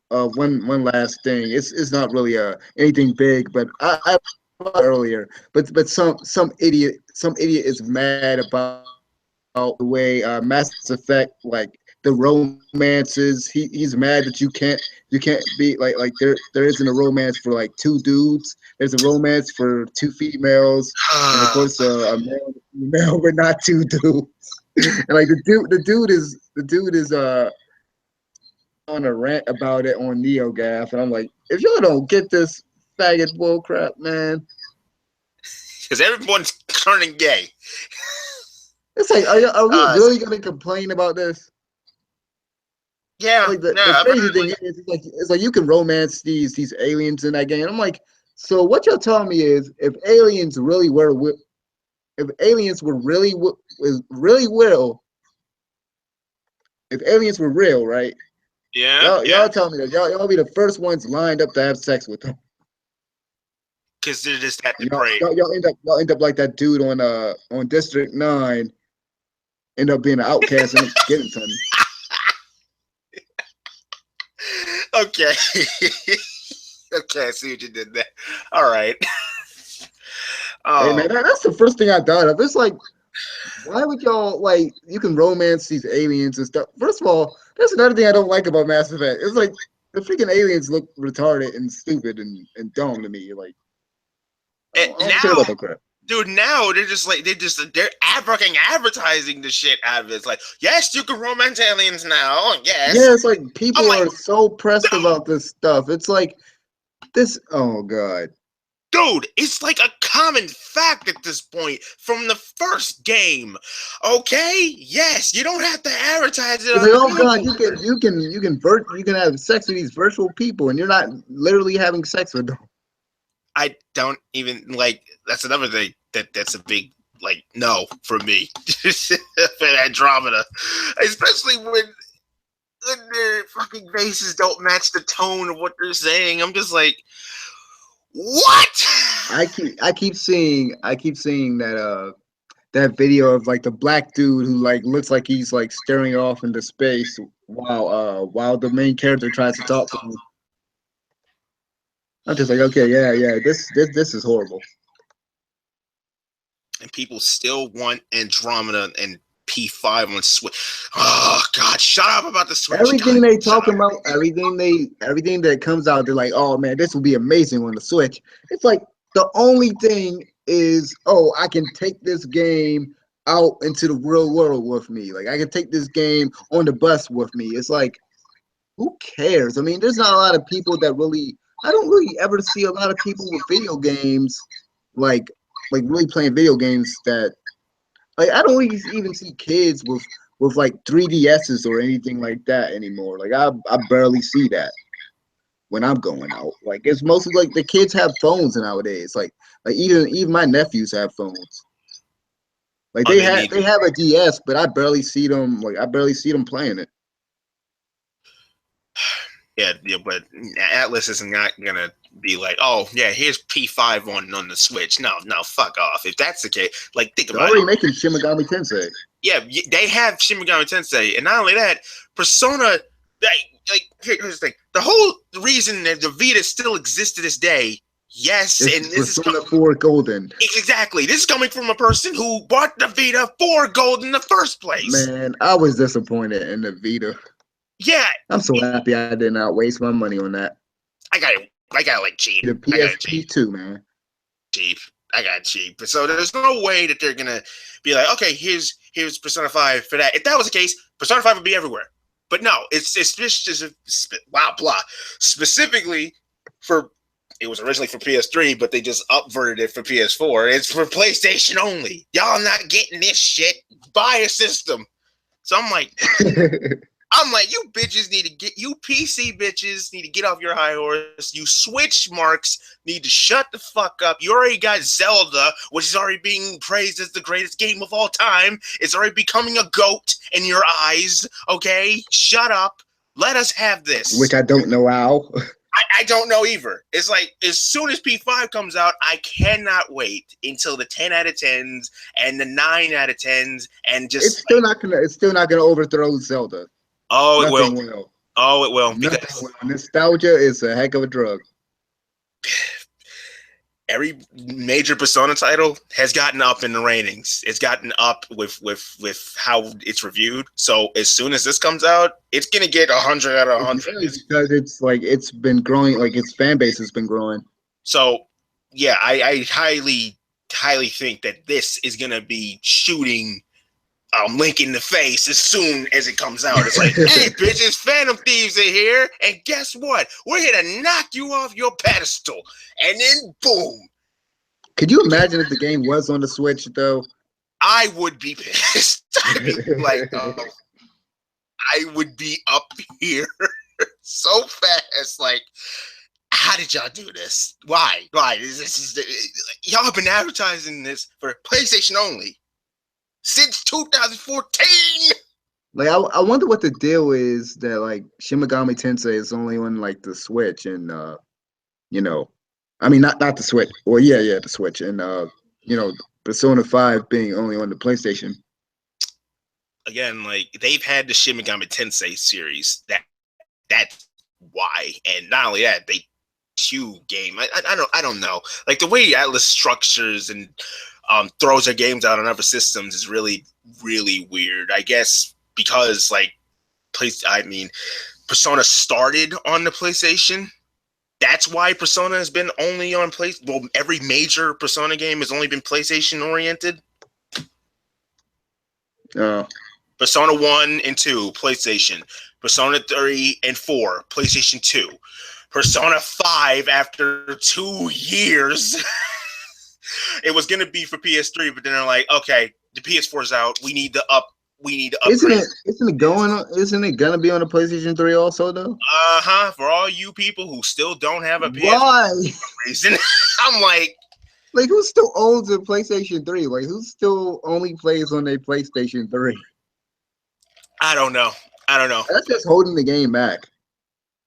one last thing. It's not really anything big, but I earlier, but some idiot is mad about the way Mass Effect, like the romances. He's mad that you can't be like there isn't a romance for like two dudes. There's a romance for two females, and of course a male, but not two dudes. And like the dude is on a rant about it on NeoGaf, and I'm like, if y'all don't get this faggot bull crap, man. Because everyone's turning gay. It's like, are we really gonna complain about this? Yeah. Like the crazy thing is, it's like you can romance these aliens in that game. I'm like, so what you're telling me is, if aliens really were if aliens were really if aliens were real, right? Yeah. Y'all telling me that y'all be the first ones lined up to have sex with them. Because they're just that depraved. Y'all end up like that dude on District 9, end up being an outcast and getting something. Okay. Okay, I see what you did there. All right. Hey man, Oh, that's the first thing I thought of. It's like, why would y'all like? You can romance these aliens and stuff. First of all, that's another thing I don't like about Mass Effect. It's like the freaking aliens look retarded and stupid and dumb to me. Like, I don't care now, about that crap. dude, now they're fucking advertising the shit out of it. It's like, yes, you can romance aliens now. Yes. Yeah, it's like I'm people like, are so pressed dude, about this stuff. It's like this. Oh god. dude, it's like a common fact at this point from the first game. Okay, yes, you don't have to advertise it It's on like, the oh god, normal. you can have sex with these virtual people, and you're not literally having sex with them. I don't even like. That's another thing that's a big like no for me for Andromeda, especially when their fucking faces don't match the tone of what they're saying. I'm just like, what? I keep seeing that video of like the black dude who like looks like he's like staring off into space while the main character tries to talk to him. I'm just like, okay, yeah, this is horrible. And people still want Andromeda and P5 on Switch. Oh God, shut up about the Switch. God, Everything they shut talking up. about, everything that comes out, they're like, oh man, this will be amazing on the Switch. It's like the only thing is, oh, I can take this game out into the real world with me. Like I can take this game on the bus with me. It's like, who cares? I mean, there's not a lot of people that really. I don't really ever see a lot of people with video games, like like really playing video games that like I don't even see kids with like 3DSs or anything like that anymore. Like I barely see that when I'm going out. Like it's mostly like the kids have phones nowadays. Like even my nephews have phones. Like Oh, they need. they have a DS, but I barely see them playing it. Yeah, but Atlas is not gonna be like, oh yeah, here's P5 on the Switch. No, no, fuck off. If that's the case, like think They're about it. already making Shin Megami Tensei. Yeah, they have Shin Megami Tensei, and not only that, Persona. Here's the thing: the whole reason that the Vita still exists to this day. Yes, and It's this is Persona 4 Golden. exactly. This is coming from a person who bought the Vita for gold in the first place. Man, I was disappointed in the Vita. Yeah, I'm so happy I did not waste my money on that. I got it like cheap. The I got it cheap. PSP too, man. Cheap. I got cheap. So there's no way that they're gonna be like, okay, here's Persona 5 for that. If that was the case, Persona 5 would be everywhere. But no, it's just blah blah. Specifically for it was originally for PS3, but they just upverted it for PS4. It's for PlayStation only. Y'all not getting this shit. Buy a system. So I'm like, you bitches need to get, you PC bitches need to get off your high horse. You Switch marks need to shut the fuck up. You already got Zelda, which is already being praised as the greatest game of all time. It's already becoming a goat in your eyes. Okay, shut up. Let us have this. Which I don't know how. I don't know either. It's like as soon as P5 comes out, I cannot wait until the 10 out of 10s and the 9 out of 10s and just It's still not gonna overthrow Zelda. oh, it will. Nothing will. Oh, it will. Nothing Because will. Nostalgia is a heck of a drug. every major Persona title has gotten up in the ratings. It's gotten up with how it's reviewed. So as soon as this comes out, it's gonna get 100 out of It's 100. mainly because it's like it's been growing, like its fan base has been growing. So yeah, I highly think that this is gonna be shooting Link in the face as soon as it comes out. It's like, hey, bitches, Phantom Thieves are here, and guess what? We're here to knock you off your pedestal, and then boom. Could you imagine if the game was on the Switch though? I would be pissed. I'd be like, I would be up here so fast. Like, how did y'all do this? Why? Y'all have been advertising this for PlayStation only since 2014. Like I wonder what the deal is that like Shin Megami Tensei is only on like the Switch and you know, I mean not the Switch. Well, yeah, the Switch and you know, Persona 5 being only on the PlayStation. Again, like they've had the Shin Megami Tensei series. That's why, and not only that, PS2 game. I don't know. Like the way Atlas structures and throws their games out on other systems is really weird. I guess because like Persona started on the PlayStation. That's why Persona has been only on Well, every major Persona game has only been PlayStation oriented. Persona 1 and 2, PlayStation. Persona 3 and 4, PlayStation 2. Persona 5, after 2 years, it was going to be for PS3, but then they're like, okay, the PS4's out. We need to upgrade. Isn't it gonna be on the PlayStation 3 also though? For all you people who still don't have a PS4 Why? reason, I'm like who still owns a PlayStation 3? Like who still only plays on a PlayStation 3? I don't know. That's just holding the game back,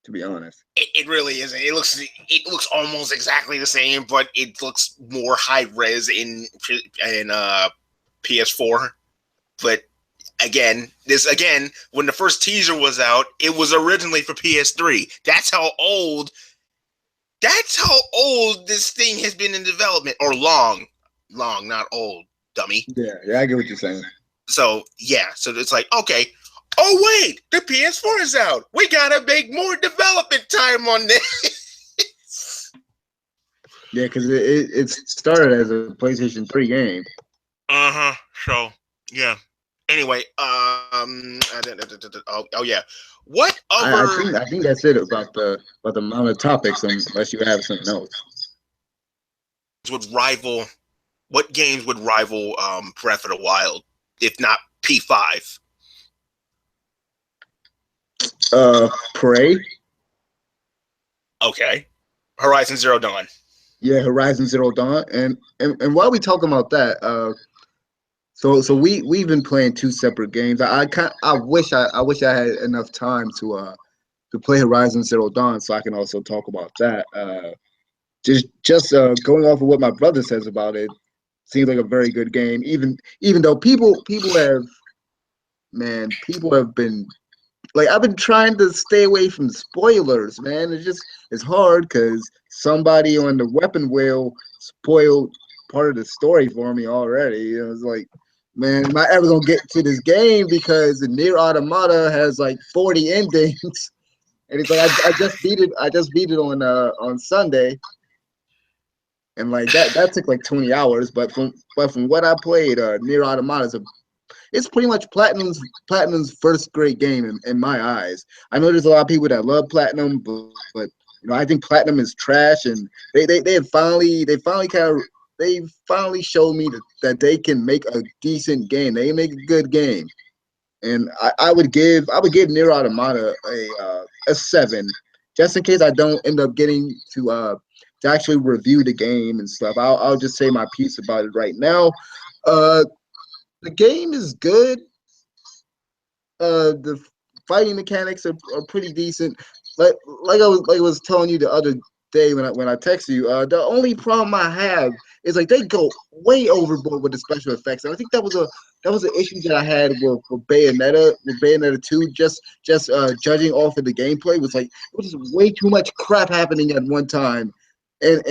to be honest. It really isn't. It looks almost exactly the same, but it looks more high res in PS4. But again, when the first teaser was out, it was originally for PS3. That's how old this thing has been in development, or long, not old, dummy. Yeah, I get what you're saying. So it's like, okay, oh wait, the PS4 is out. We gotta make more development time on this. Yeah, because it started as a PlayStation 3 game. So yeah. Anyway, oh yeah. What other? I think that's it about the amount of topics, unless you have something else. What games would rival Breath of the Wild, if not P5? Prey. Okay. Horizon Zero Dawn. Yeah, Horizon Zero Dawn. And while we talking about that, so we've been playing 2 separate games. I wish I had enough time to play Horizon Zero Dawn so I can also talk about that. Just going off of what my brother says about it, seems like a very good game. Even though people have been like, I've been trying to stay away from spoilers, man. It's hard because somebody on the weapon wheel spoiled part of the story for me already. It's like, man, am I ever gonna get to this game because the Nier Automata has like 40 endings, and it's like I just beat it on Sunday, and like that took like 20 hours. But from what I played, Nier Automata is it's pretty much Platinum's first great game in my eyes. I know there's a lot of people that love Platinum, but I think Platinum is trash, and they finally showed me that they can make a decent game. They make a good game, and I would give Nier Automata a 7, just in case I don't end up getting to actually review the game and stuff. I'll just say my piece about it right now. The game is good. The fighting mechanics are pretty decent. Like I was telling you the other day when I texted you. The only problem I have is like they go way overboard with the special effects, and I think that was an issue that I had with Bayonetta 2. Just judging off of the gameplay was like it was just way too much crap happening at one time, and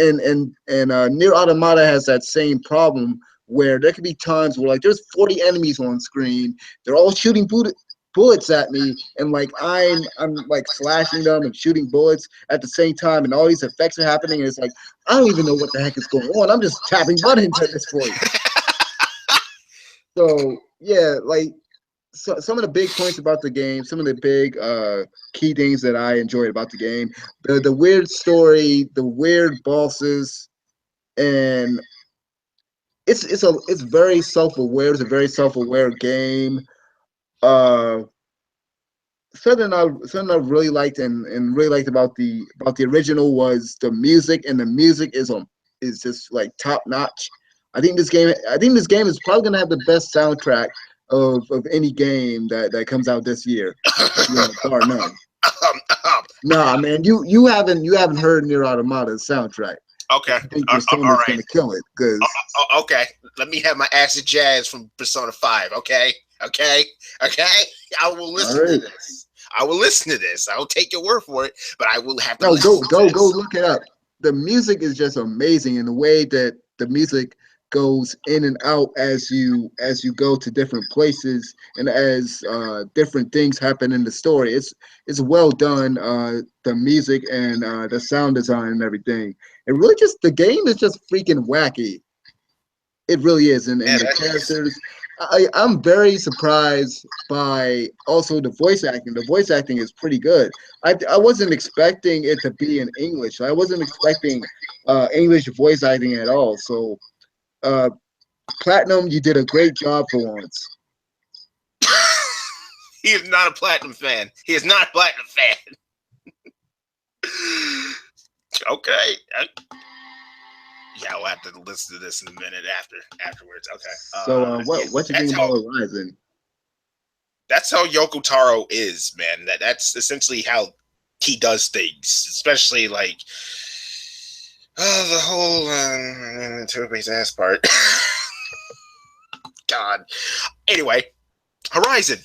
Nier Automata has that same problem where there could be times where like there's 40 enemies on screen, they're all shooting bullets at me, and like I'm like slashing them and shooting bullets at the same time, and all these effects are happening, and it's like I don't even know what the heck is going on. I'm just tapping buttons at this point. So yeah, like some of the big points about the game, some of the big key things that I enjoyed about the game, the weird story, the weird bosses, and it's very self-aware. It's a very self-aware game. Something I really liked and really liked about the original was the music, and the music is just like top notch. I think this game is probably gonna have the best soundtrack of any game that comes out this year, bar none. Nah, man, you haven't heard Nier Automata's soundtrack. Okay. I think Persona's gonna kill it. Cause okay, let me have my acid jazz from Persona 5. Okay. I will listen to this. I will listen to this. I will take your word for it, but I will have to No, listen to go this. look it up. The music is just amazing, and the way that the music goes in and out as you go to different places and as different things happen in the story. It's well done. The music and the sound design and everything. And really, just the game is just freaking wacky. It really is, and Yeah, the that is. characters. I'm very surprised by also the voice acting. The voice acting is pretty good. I wasn't expecting it to be in English. I wasn't expecting English voice acting at all. So, uh, Platinum, you did a great job for once. He is not a platinum fan. He is not a platinum fan. Okay. Yeah, we'll have to listen to this in a minute afterwards. Okay. So, Yeah, what you think about Horizon? that's how Yoko Taro is, man. That's essentially how he does things, especially like the whole two-piece ass part. God. Anyway, Horizon.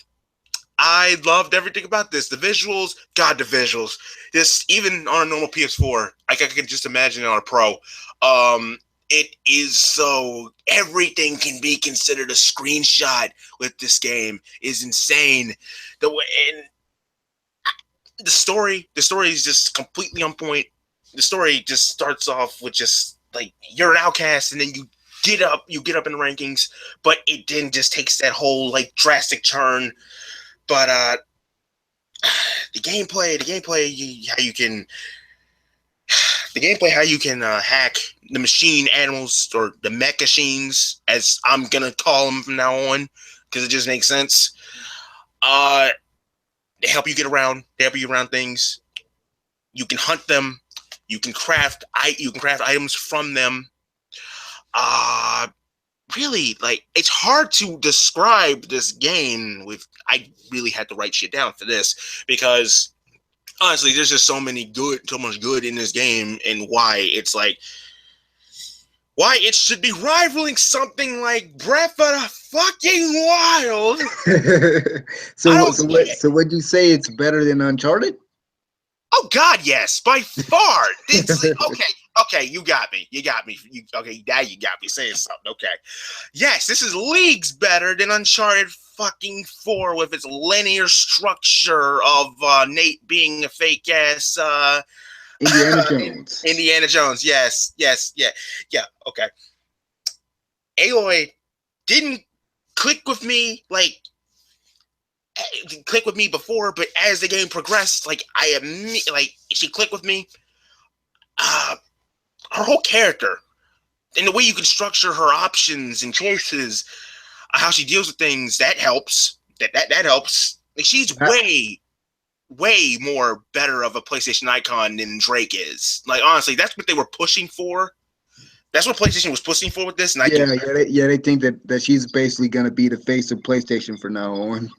I loved everything about this. The visuals, God, the visuals. This even on a normal PS4, I can just imagine it on a Pro. It is so everything can be considered a screenshot with this game is insane. The way and the story is just completely on point. The story just starts off with just like you're an outcast, and then you get up in the rankings, but it then just takes that whole like drastic turn. But the gameplay, how you can hack the machine animals or the mech machines, as I'm gonna call them from now on, because it just makes sense. They help you get around. They help you around things. You can hunt them. You can craft items from them. Really, like it's hard to describe this game with. I really had to write shit down for this because honestly, there's just so much good in this game, and why it should be rivaling something like Breath of the fucking Wild. I don't get it. So would you say it's better than Uncharted? Oh God, yes, by far. Okay, you got me. Okay, now you got me saying something. Okay, yes, this is leagues better than Uncharted fucking 4 with its linear structure of Nate being a fake ass Indiana Jones. Indiana Jones. Yes, yeah. Okay, Aloy didn't click with me before, but as the game progressed, she clicked with me. Her whole character and the way you can structure her options and choices, how she deals with things, that helps. That helps. Like she's way more better of a PlayStation icon than Drake is. Like honestly, that's what they were pushing for. That's what PlayStation was pushing for with this. And they think that she's basically gonna be the face of PlayStation from now on.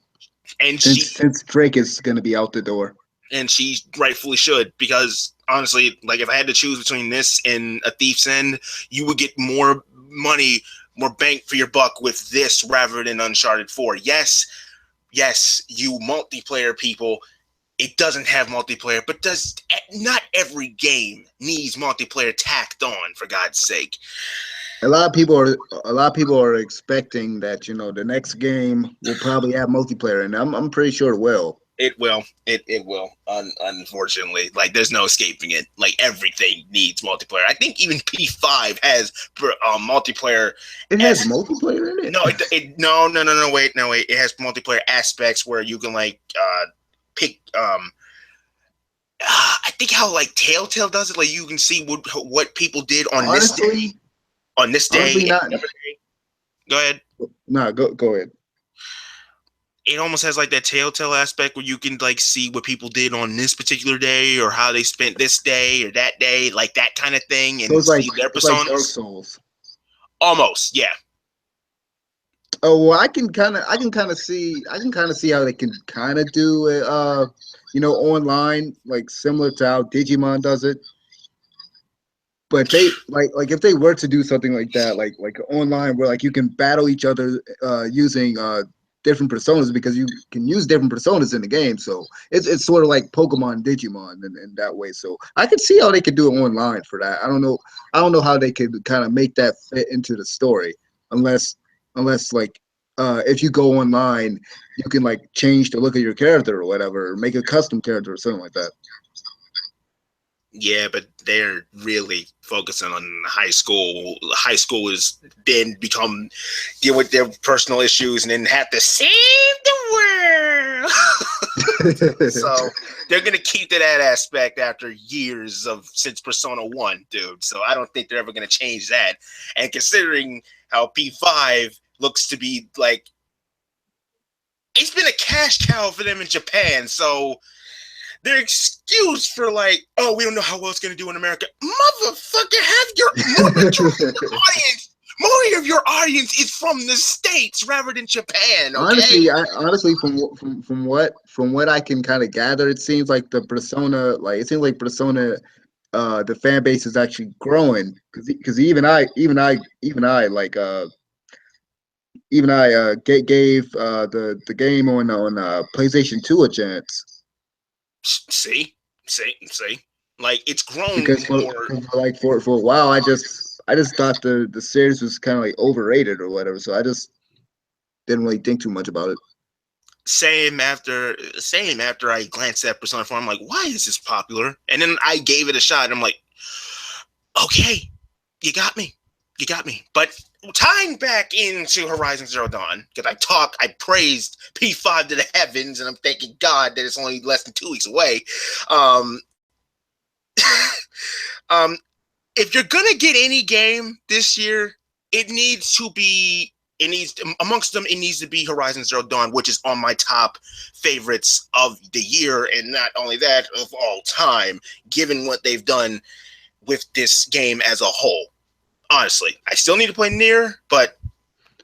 And since Drake is gonna be out the door. And she rightfully should, because honestly, like if I had to choose between this and A Thief's End, you would get more money, more bang for your buck with this rather than Uncharted 4. Yes, you multiplayer people, it doesn't have multiplayer, but not every game needs multiplayer tacked on, for God's sake. A lot of people are expecting that the next game will probably have multiplayer, and I'm pretty sure it will. It will. It will. Unfortunately, like there's no escaping it. Like everything needs multiplayer. I think even P5 has multiplayer. It has multiplayer in it. No. Wait. It has multiplayer aspects where you can pick. I think how like Telltale does it. Like you can see what people did on this day. On this day. Go ahead. No, go ahead. It almost has like that Telltale aspect where you can like see what people did on this particular day or how they spent this day or that day, like that kind of thing, and so see their personas. Like Dark Souls. Almost, yeah. Oh, well, I can kind of see how they can kind of do it, online, like similar to how Digimon does it. But they like if they were to do something like that, like online where like you can battle each other using different personas because you can use different personas in the game. So it's sort of like Pokemon, Digimon in that way. So I could see how they could do it online for that. I don't know how they could kind of make that fit into the story unless like if you go online, you can like change the look of your character or whatever, or make a custom character or something like that. Yeah, but they're really focusing on high school. High school is then become deal with their personal issues and then have to save the world. So they're gonna keep to that aspect after years of since Persona 1, dude. So I don't think they're ever gonna change that. And considering how P5 looks to be like, it's been a cash cow for them in Japan, so their excuse for like, oh, we don't know how well it's gonna do in America. Motherfucker, have your audience. More of your audience is from the States rather than Japan. Okay. Honestly, from what I can kind of gather, it seems like Persona, the fan base is actually growing because even I gave the game on PlayStation 2 a chance. See. Like it's grown Because more. for a while, I just thought the series was kind of like overrated or whatever. So I just didn't really think too much about it. Same after I glanced at Persona 4, I'm like, why is this popular? And then I gave it a shot. And I'm like, okay, you got me. But tying back into Horizon Zero Dawn, because I praised P5 to the heavens, and I'm thanking God that it's only less than 2 weeks away. Um, if you're gonna get any game this year, it needs to be. It needs amongst them. It needs to be Horizon Zero Dawn, which is on my top favorites of the year, and not only that, of all time. Given what they've done with this game as a whole, honestly, I still need to play Nier, but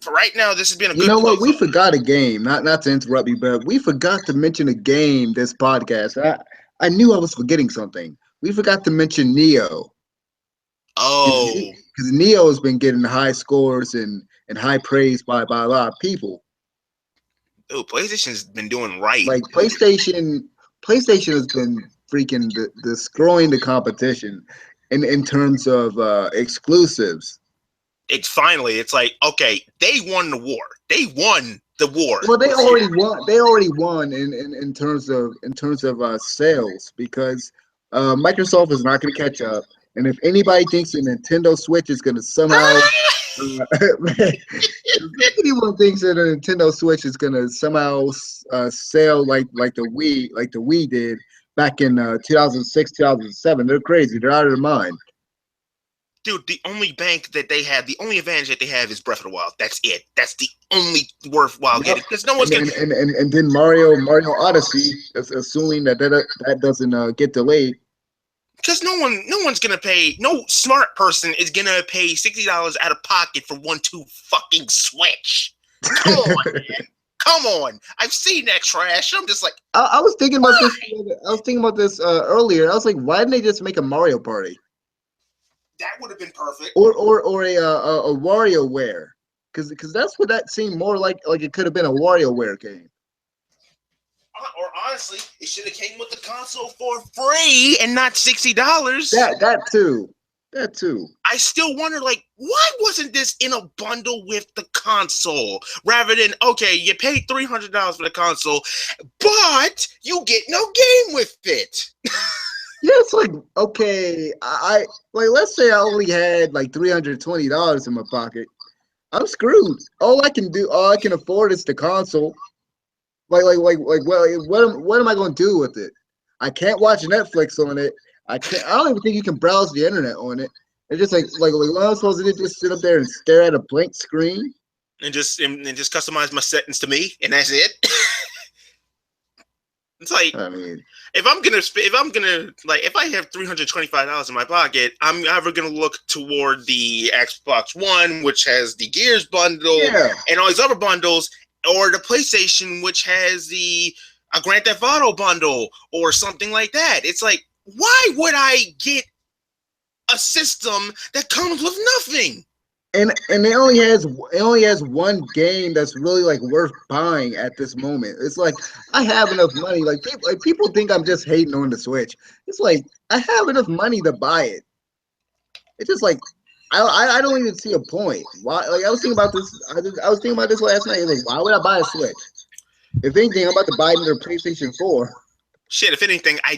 for right now, this has been a good. You know what? We forgot a game. Not to interrupt you, but we forgot to mention a game this podcast. I knew I was forgetting something. We forgot to mention Neo. Oh, Because Neo has been getting high scores and high praise by a lot of people. dude, PlayStation's been doing right. Like PlayStation has been freaking destroying the competition in terms of exclusives. It's like, okay, they won the war. Well, they already won. They already won in terms of sales because Microsoft is not going to catch up. And if anybody thinks the Nintendo Switch is going to somehow, if anyone thinks that a Nintendo Switch is going to somehow sell like the Wii did back in 2006, 2007, they're crazy. They're out of their mind. Dude, the only the only advantage that they have is Breath of the Wild. That's it. That's the only worthwhile getting because no one's gonna. And then Mario Odyssey, assuming that doesn't get delayed. Because no one's gonna pay. No smart person is gonna pay $60 out of pocket for 1-2 fucking Switch. Come on, man. Come on. I've seen that trash. I'm just like, I was thinking about this. I was thinking about this earlier. I was like, why didn't they just make a Mario Party? That would have been perfect. Or a WarioWare, because that's what that seemed more like. Like it could have been a WarioWare game. Or honestly, it should have came with the console for free and not $60. That too. I still wonder, like, why wasn't this in a bundle with the console rather than okay, you paid $300 for the console, but you get no game with it. Yeah, it's like okay, I like let's say I only had like $320 in my pocket. I'm screwed. All I can afford is the console. Well, what am I going to do with it? I can't watch Netflix on it. I don't even think you can browse the internet on it. It's just like what I'm supposed to do, just sit up there and stare at a blank screen and just customize my settings to me, and that's it. It's like, I mean, if I have $325 in my pocket, I'm either gonna look toward the Xbox One, which has the Gears bundle and all these other bundles, or the PlayStation, which has a Grand Theft Auto bundle or something like that. It's like, why would I get a system that comes with nothing? and it only has one game that's really like worth buying at this moment. It's like I have enough money. Like people think I'm just hating on the Switch. It's like I have enough money to buy it. It's just like I don't even see a point. Why? Like I was thinking about this. I was thinking about this last night. Like why would I buy a Switch? If anything, I'm about to buy another PlayStation 4. Shit, if anything, I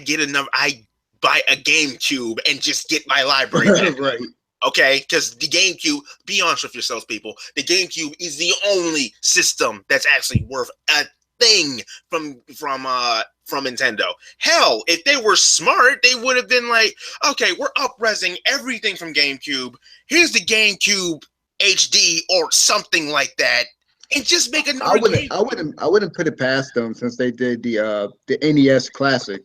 buy a GameCube and just get my library back. Right. Okay, because the GameCube, be honest with yourselves, people, the GameCube is the only system that's actually worth a thing from Nintendo. Hell, if they were smart, they would have been like, okay, we're up-resing everything from GameCube. Here's the GameCube HD or something like that, and just make another game. I wouldn't put it past them since they did the NES Classic.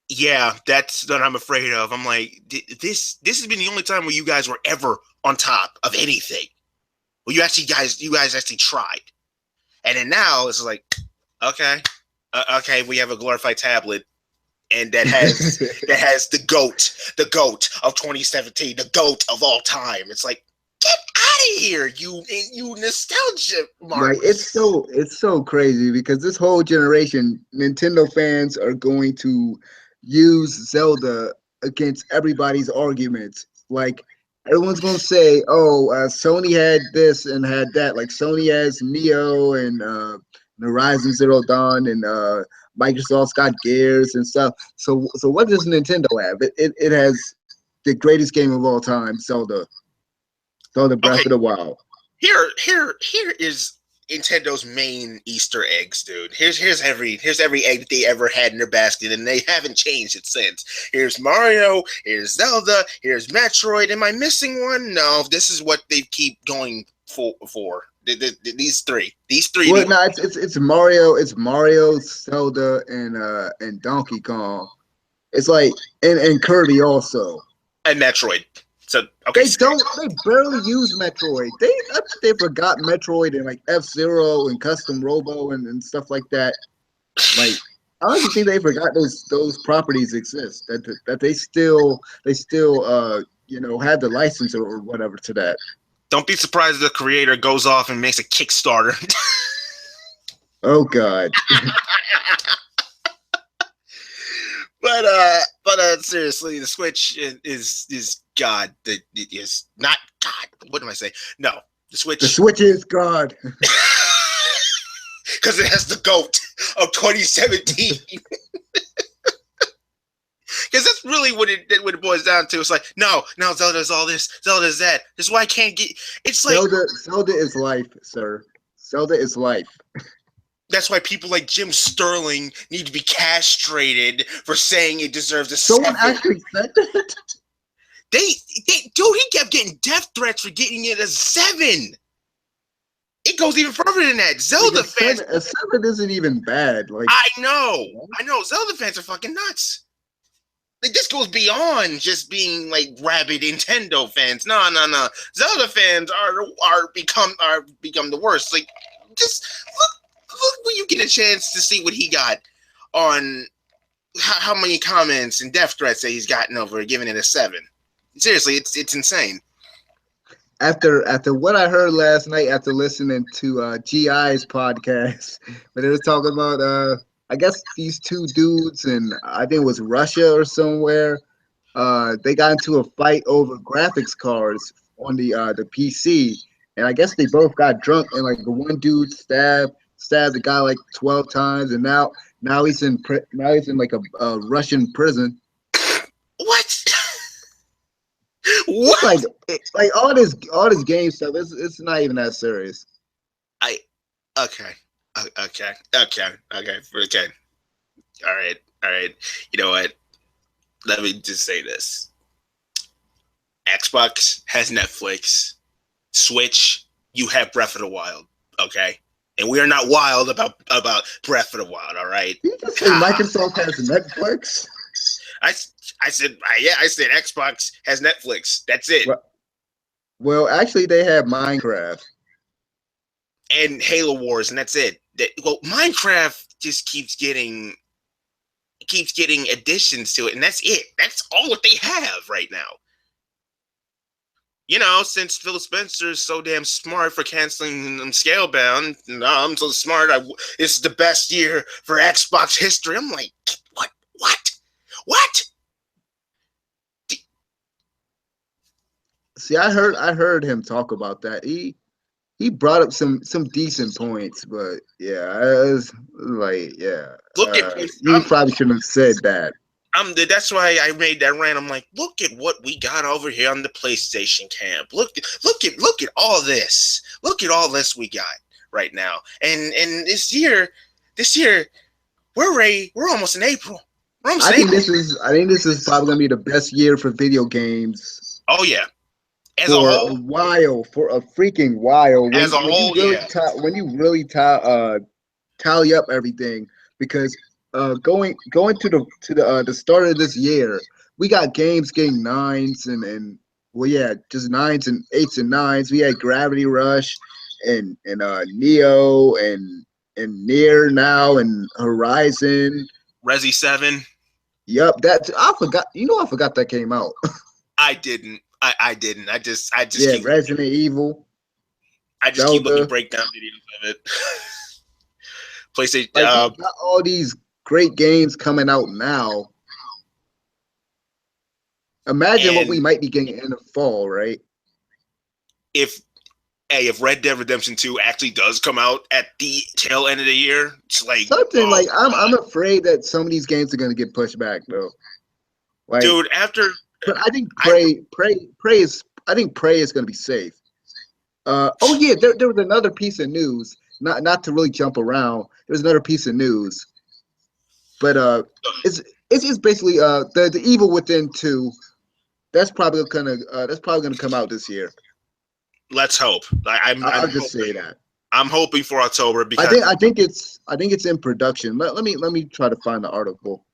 Yeah, that's what I'm afraid of. I'm like, this has been the only time where you guys were ever on top of anything. Well, you guys actually tried, and then now it's like, okay, we have a glorified tablet, and that has the goat of 2017, the goat of all time. It's like, get out of here, you nostalgia mark. Like it's so crazy because this whole generation, Nintendo fans are going to use Zelda against everybody's arguments. Like everyone's gonna say, "Oh, Sony had this and had that." Like Sony has Neo and Horizon Zero Dawn, and Microsoft's got Gears and stuff. So what does Nintendo have? It has the greatest game of all time, Zelda Breath Okay, of the Wild. here is Nintendo's main Easter eggs, dude. Here's every egg that they ever had in their basket, and they haven't changed it since. Here's Mario, here's Zelda, here's Metroid. Am I missing one? No, this is what they keep going for. These three. Well, no, it's Mario, Zelda, and Donkey Kong. It's like and Kirby also. And Metroid. So okay, They barely use Metroid. I bet they forgot Metroid and like F-Zero and Custom Robo and stuff like that. Like I honestly think they forgot those properties exist. That they still had the license or whatever to that. Don't be surprised if the creator goes off and makes a Kickstarter. Oh God. But seriously, the Switch is God. It is not God. What am I saying? No, the Switch. The Switch is God. Because it has the GOAT of 2017. Because that's really what it boils down to. It's like, no, Zelda's all this, Zelda's that. That's why I can't get. It's like Zelda is life, sir. Zelda is life. That's why people like Jim Sterling need to be castrated for saying it deserves a Someone 7. actually said that? Dude, he kept getting death threats for getting it a 7. It goes even further than that. Zelda like fans. A 7 isn't even bad. Like I know. Zelda fans are fucking nuts. Like this goes beyond just being like rabid Nintendo fans. No. Zelda fans are become the worst. Like just look when you get a chance to see what he got on how many comments and death threats that he's gotten over giving it a 7. Seriously, it's insane. After what I heard last night, after listening to GI's podcast, where they were talking about I guess these two dudes, and I think it was Russia or somewhere. They got into a fight over graphics cards on the PC, and I guess they both got drunk, and like the one dude stabbed the guy like 12 times, and now he's in like a Russian prison. What? What? Like all this game stuff. It's not even that serious. Okay. All right. You know what? Let me just say this. Xbox has Netflix. Switch, you have Breath of the Wild. Okay? And we are not wild about Breath of the Wild, all right? Did you just say Microsoft has Netflix? I said Xbox has Netflix. That's it. Well, actually, they have Minecraft and Halo Wars, and that's it. Minecraft just keeps getting additions to it, and that's it. That's all that they have right now. you know, since Phil Spencer is so damn smart for canceling Scalebound, I'm so smart. It's the best year for Xbox history. I'm like, what? What? See, I heard him talk about that. He brought up some decent points, but yeah, it was like yeah, Look at he probably shouldn't have said that. that's why I made that rant. I'm like, look at what we got over here on the PlayStation camp. Look at all this. Look at all this we got right now. And this year, we're almost in April. We're almost I in think April. this is probably gonna be the best year for video games Oh yeah, as a for a whole, while, for a freaking while. as a When you whole, really yeah. tally up everything, because going to the start of this year, we got games getting nines and well yeah, just nines and eights and nines. We had Gravity Rush and Neo and Nier now and Horizon. Resi 7. Yep, that I forgot. You know, I forgot that came out. I didn't. I didn't. I just Yeah, keep Resident Evil, looking Zelda. breakdown videos of it. PlayStation. Like we got all these great games coming out now. Imagine what we And might be getting in the fall, right? if if Red Dead Redemption 2 actually does come out at the tail end of the year, it's like, Something oh like I'm afraid that some of these games are gonna get pushed back though. Like, dude, after but I think I Prey is I think Prey is gonna be safe. Oh yeah, there was another piece of news. Not to really jump around. There's another piece of news, but it's it's basically the Evil Within 2. That's probably gonna come out this year. let's hope. I'll just say that. I'm hoping for October I because think I think it's in production. Let me try to find the article.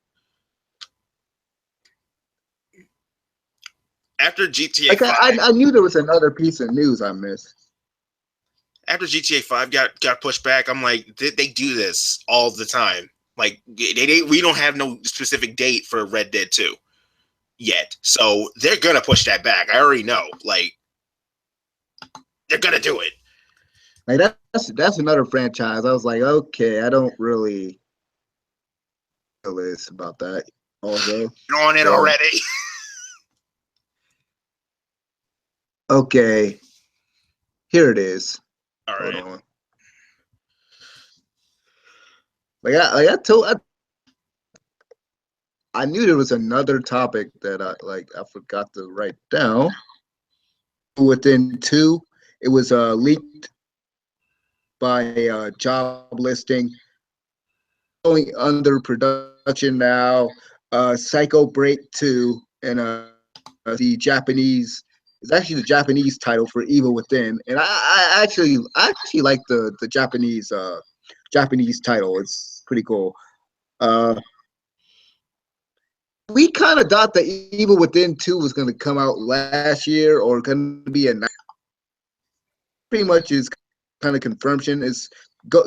after GTA Like 5 I knew there was another piece of news I missed. after GTA 5 got pushed back, I'm like, they do this all the time. Like we don't have no specific date for Red Dead 2 yet. So they're gonna push that back. I already know. Like they're gonna do it. Like that's another franchise. I was like, okay, I don't really feel this about that. Also, You're on it so already. okay, here it is. All Hold right. on. I knew there was another topic that I forgot to write down. Within 2, it was leaked by a job listing going under production now. Psycho Break 2 and the Japanese it's actually the Japanese title for Evil Within, and I actually like the Japanese title. It's pretty cool. Uh, we kind of thought that Evil Within 2 was going to come out last year or going to be a pretty much is kind of confirmation is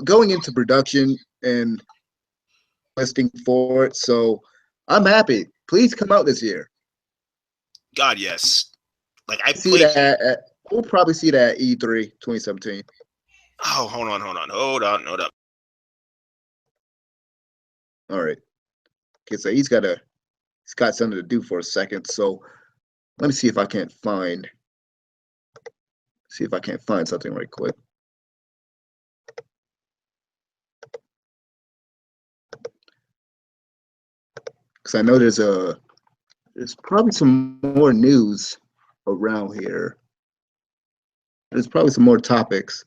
going into production and listing for it. So I'm happy. Please come out this year. God, yes. Like I See played. that we'll probably see that at E3 2017. Oh, hold on. All right. Okay, so he's got something to do for a second. So let me see if I can't find something right quick. Because I know there's probably some more news around here. There's probably some more topics.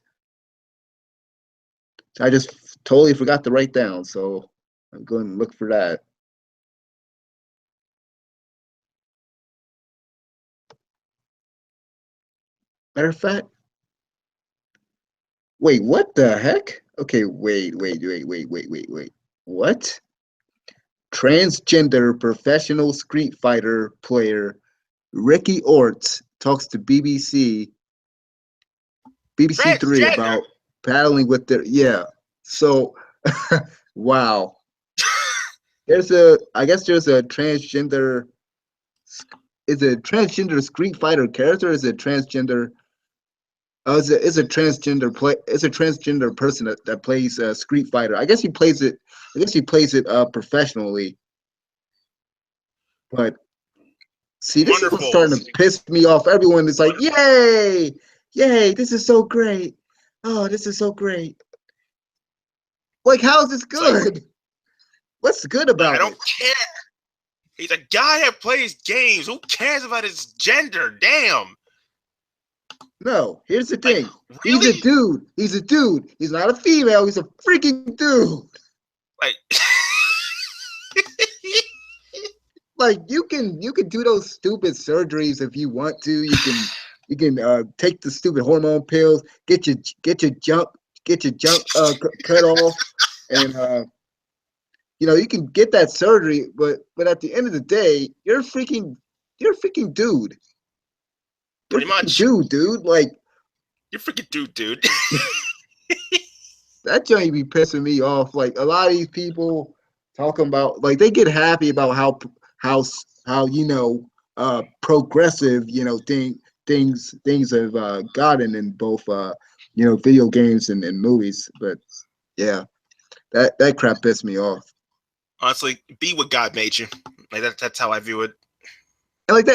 I just totally forgot to write down, so I'm going to look for that. Matter of fact, wait, what the heck? Okay, wait. What? Transgender professional Street Fighter player Ricky Orts talks to BBC Three Transgender. about battling with their So, wow. I guess there's a transgender is it transgender Street Fighter character? Is it transgender? Oh, is a transgender play? It's a transgender person that plays Street Fighter. I guess he plays it. I guess he plays it professionally. But see, this is what's Wonderful. starting to piss me off. Everyone is like, Wonderful. "Yay, yay! This is so great! Oh, this is so great!" Like, how's this It's like, good? What's good I about don't it? care. He's a guy that plays games. Who cares about his gender? Damn. No, here's the Like, thing. He's a really? dude. He's a dude. He's not a female. He's a freaking dude. Like, Like you can do those stupid surgeries if you want to. You can take the stupid hormone pills, get your junk cut off, and you can get that surgery. But at the end of the day, you're a freaking dude. You're a pretty freaking much. dude. Like You're freaking dude. that joint be pissing me off. Like a lot of these people talking about, like they get happy about how how progressive things have gotten in both video games and movies. But yeah, that crap pissed me off. Honestly, be what God made you. Like that's how I view it. And like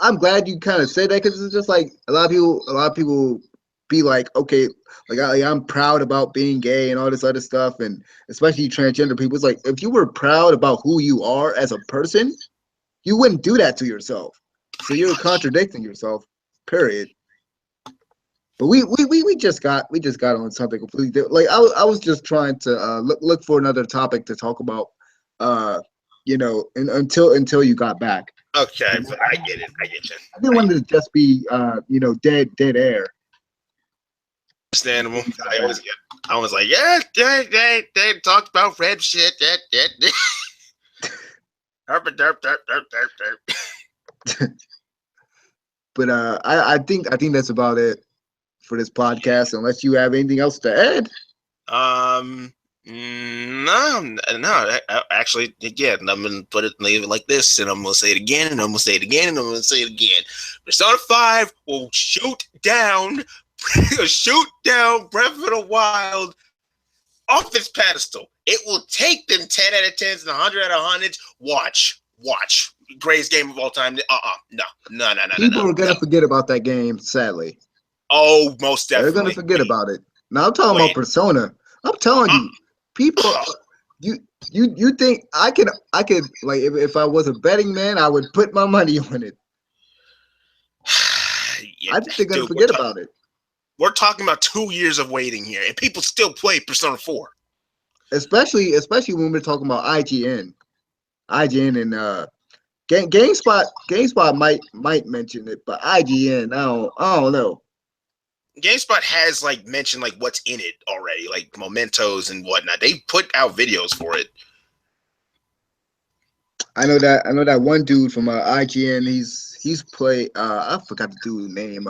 I'm glad you kind of said that because it's just like a lot of people be like, okay, I'm proud about being gay and all this other stuff, and especially transgender people. It's like if you were proud about who you are as a person, you wouldn't do that to yourself. So Pretty you're much. contradicting yourself. Period. But we just got on something completely different. Like I was just trying to look for another topic to talk about, uh, until you got back. Okay, I I get it. I get you. didn't want it to just be dead air Understandable. until you got I back. was, I was like, yeah, they talked about red shit. Derp, derp, derp, derp, derp, derp. But I think that's about it for this podcast. Unless you have anything else to add. No. Actually, again, I'm gonna leave it like this, and I'm gonna say it again, and I'm gonna say it again, and I'm gonna say it again. Persona 5 will shoot down Breath of the Wild off its pedestal. It will take them 10 out of 10s and 100 out of 100s. Watch. Greatest game of all time. No. People are gonna forget about that game, sadly. Oh, most They're gonna definitely. forget about it. Now I'm talking Wait. about Persona. I'm telling you, people. You think I could like if I was a betting man, I would put my money on it. Yeah, I think they're gonna dude, forget about it. we're talking about 2 years of waiting here, and people still play Persona 4. Especially when we're talking about IGN and GameSpot might mention it, but IGN I don't know. GameSpot has mentioned what's in it already, like mementos and whatnot. They put out videos for it. I know that one dude from IGN. He's play. I forgot the dude's name.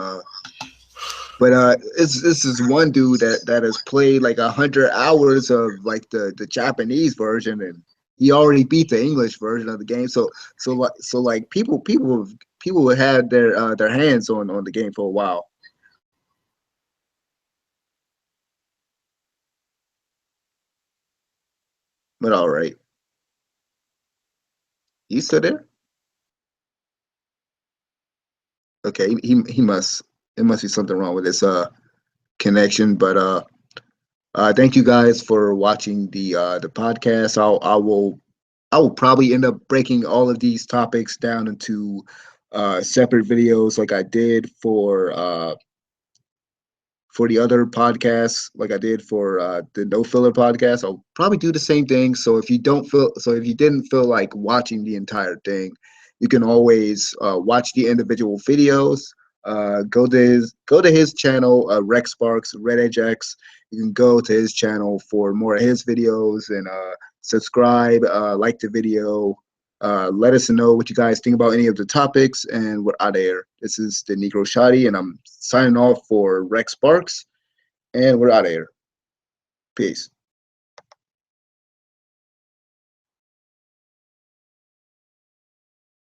But this is one dude that has played like 100 hours of like the Japanese version, and he already beat the English version of the game. So people had their hands on the game for a while. But all right, you still there? Okay, he must. It must be something wrong with his connection. But thank you guys for watching the podcast. I will probably end up breaking all of these topics down into separate videos, like I did for the other podcasts, like I did for the No Filler podcast. I'll probably do the same thing. So if you didn't feel like watching the entire thing, you can always watch the individual videos. Go to his channel, Rex Sparks, Red Edge X. You can go to his channel for more of his videos and subscribe, like the video. Let us know what you guys think about any of the topics, and we're out of there. This is the Negro Shotty, and I'm signing off for Rex Sparks, and we're out of here. Peace.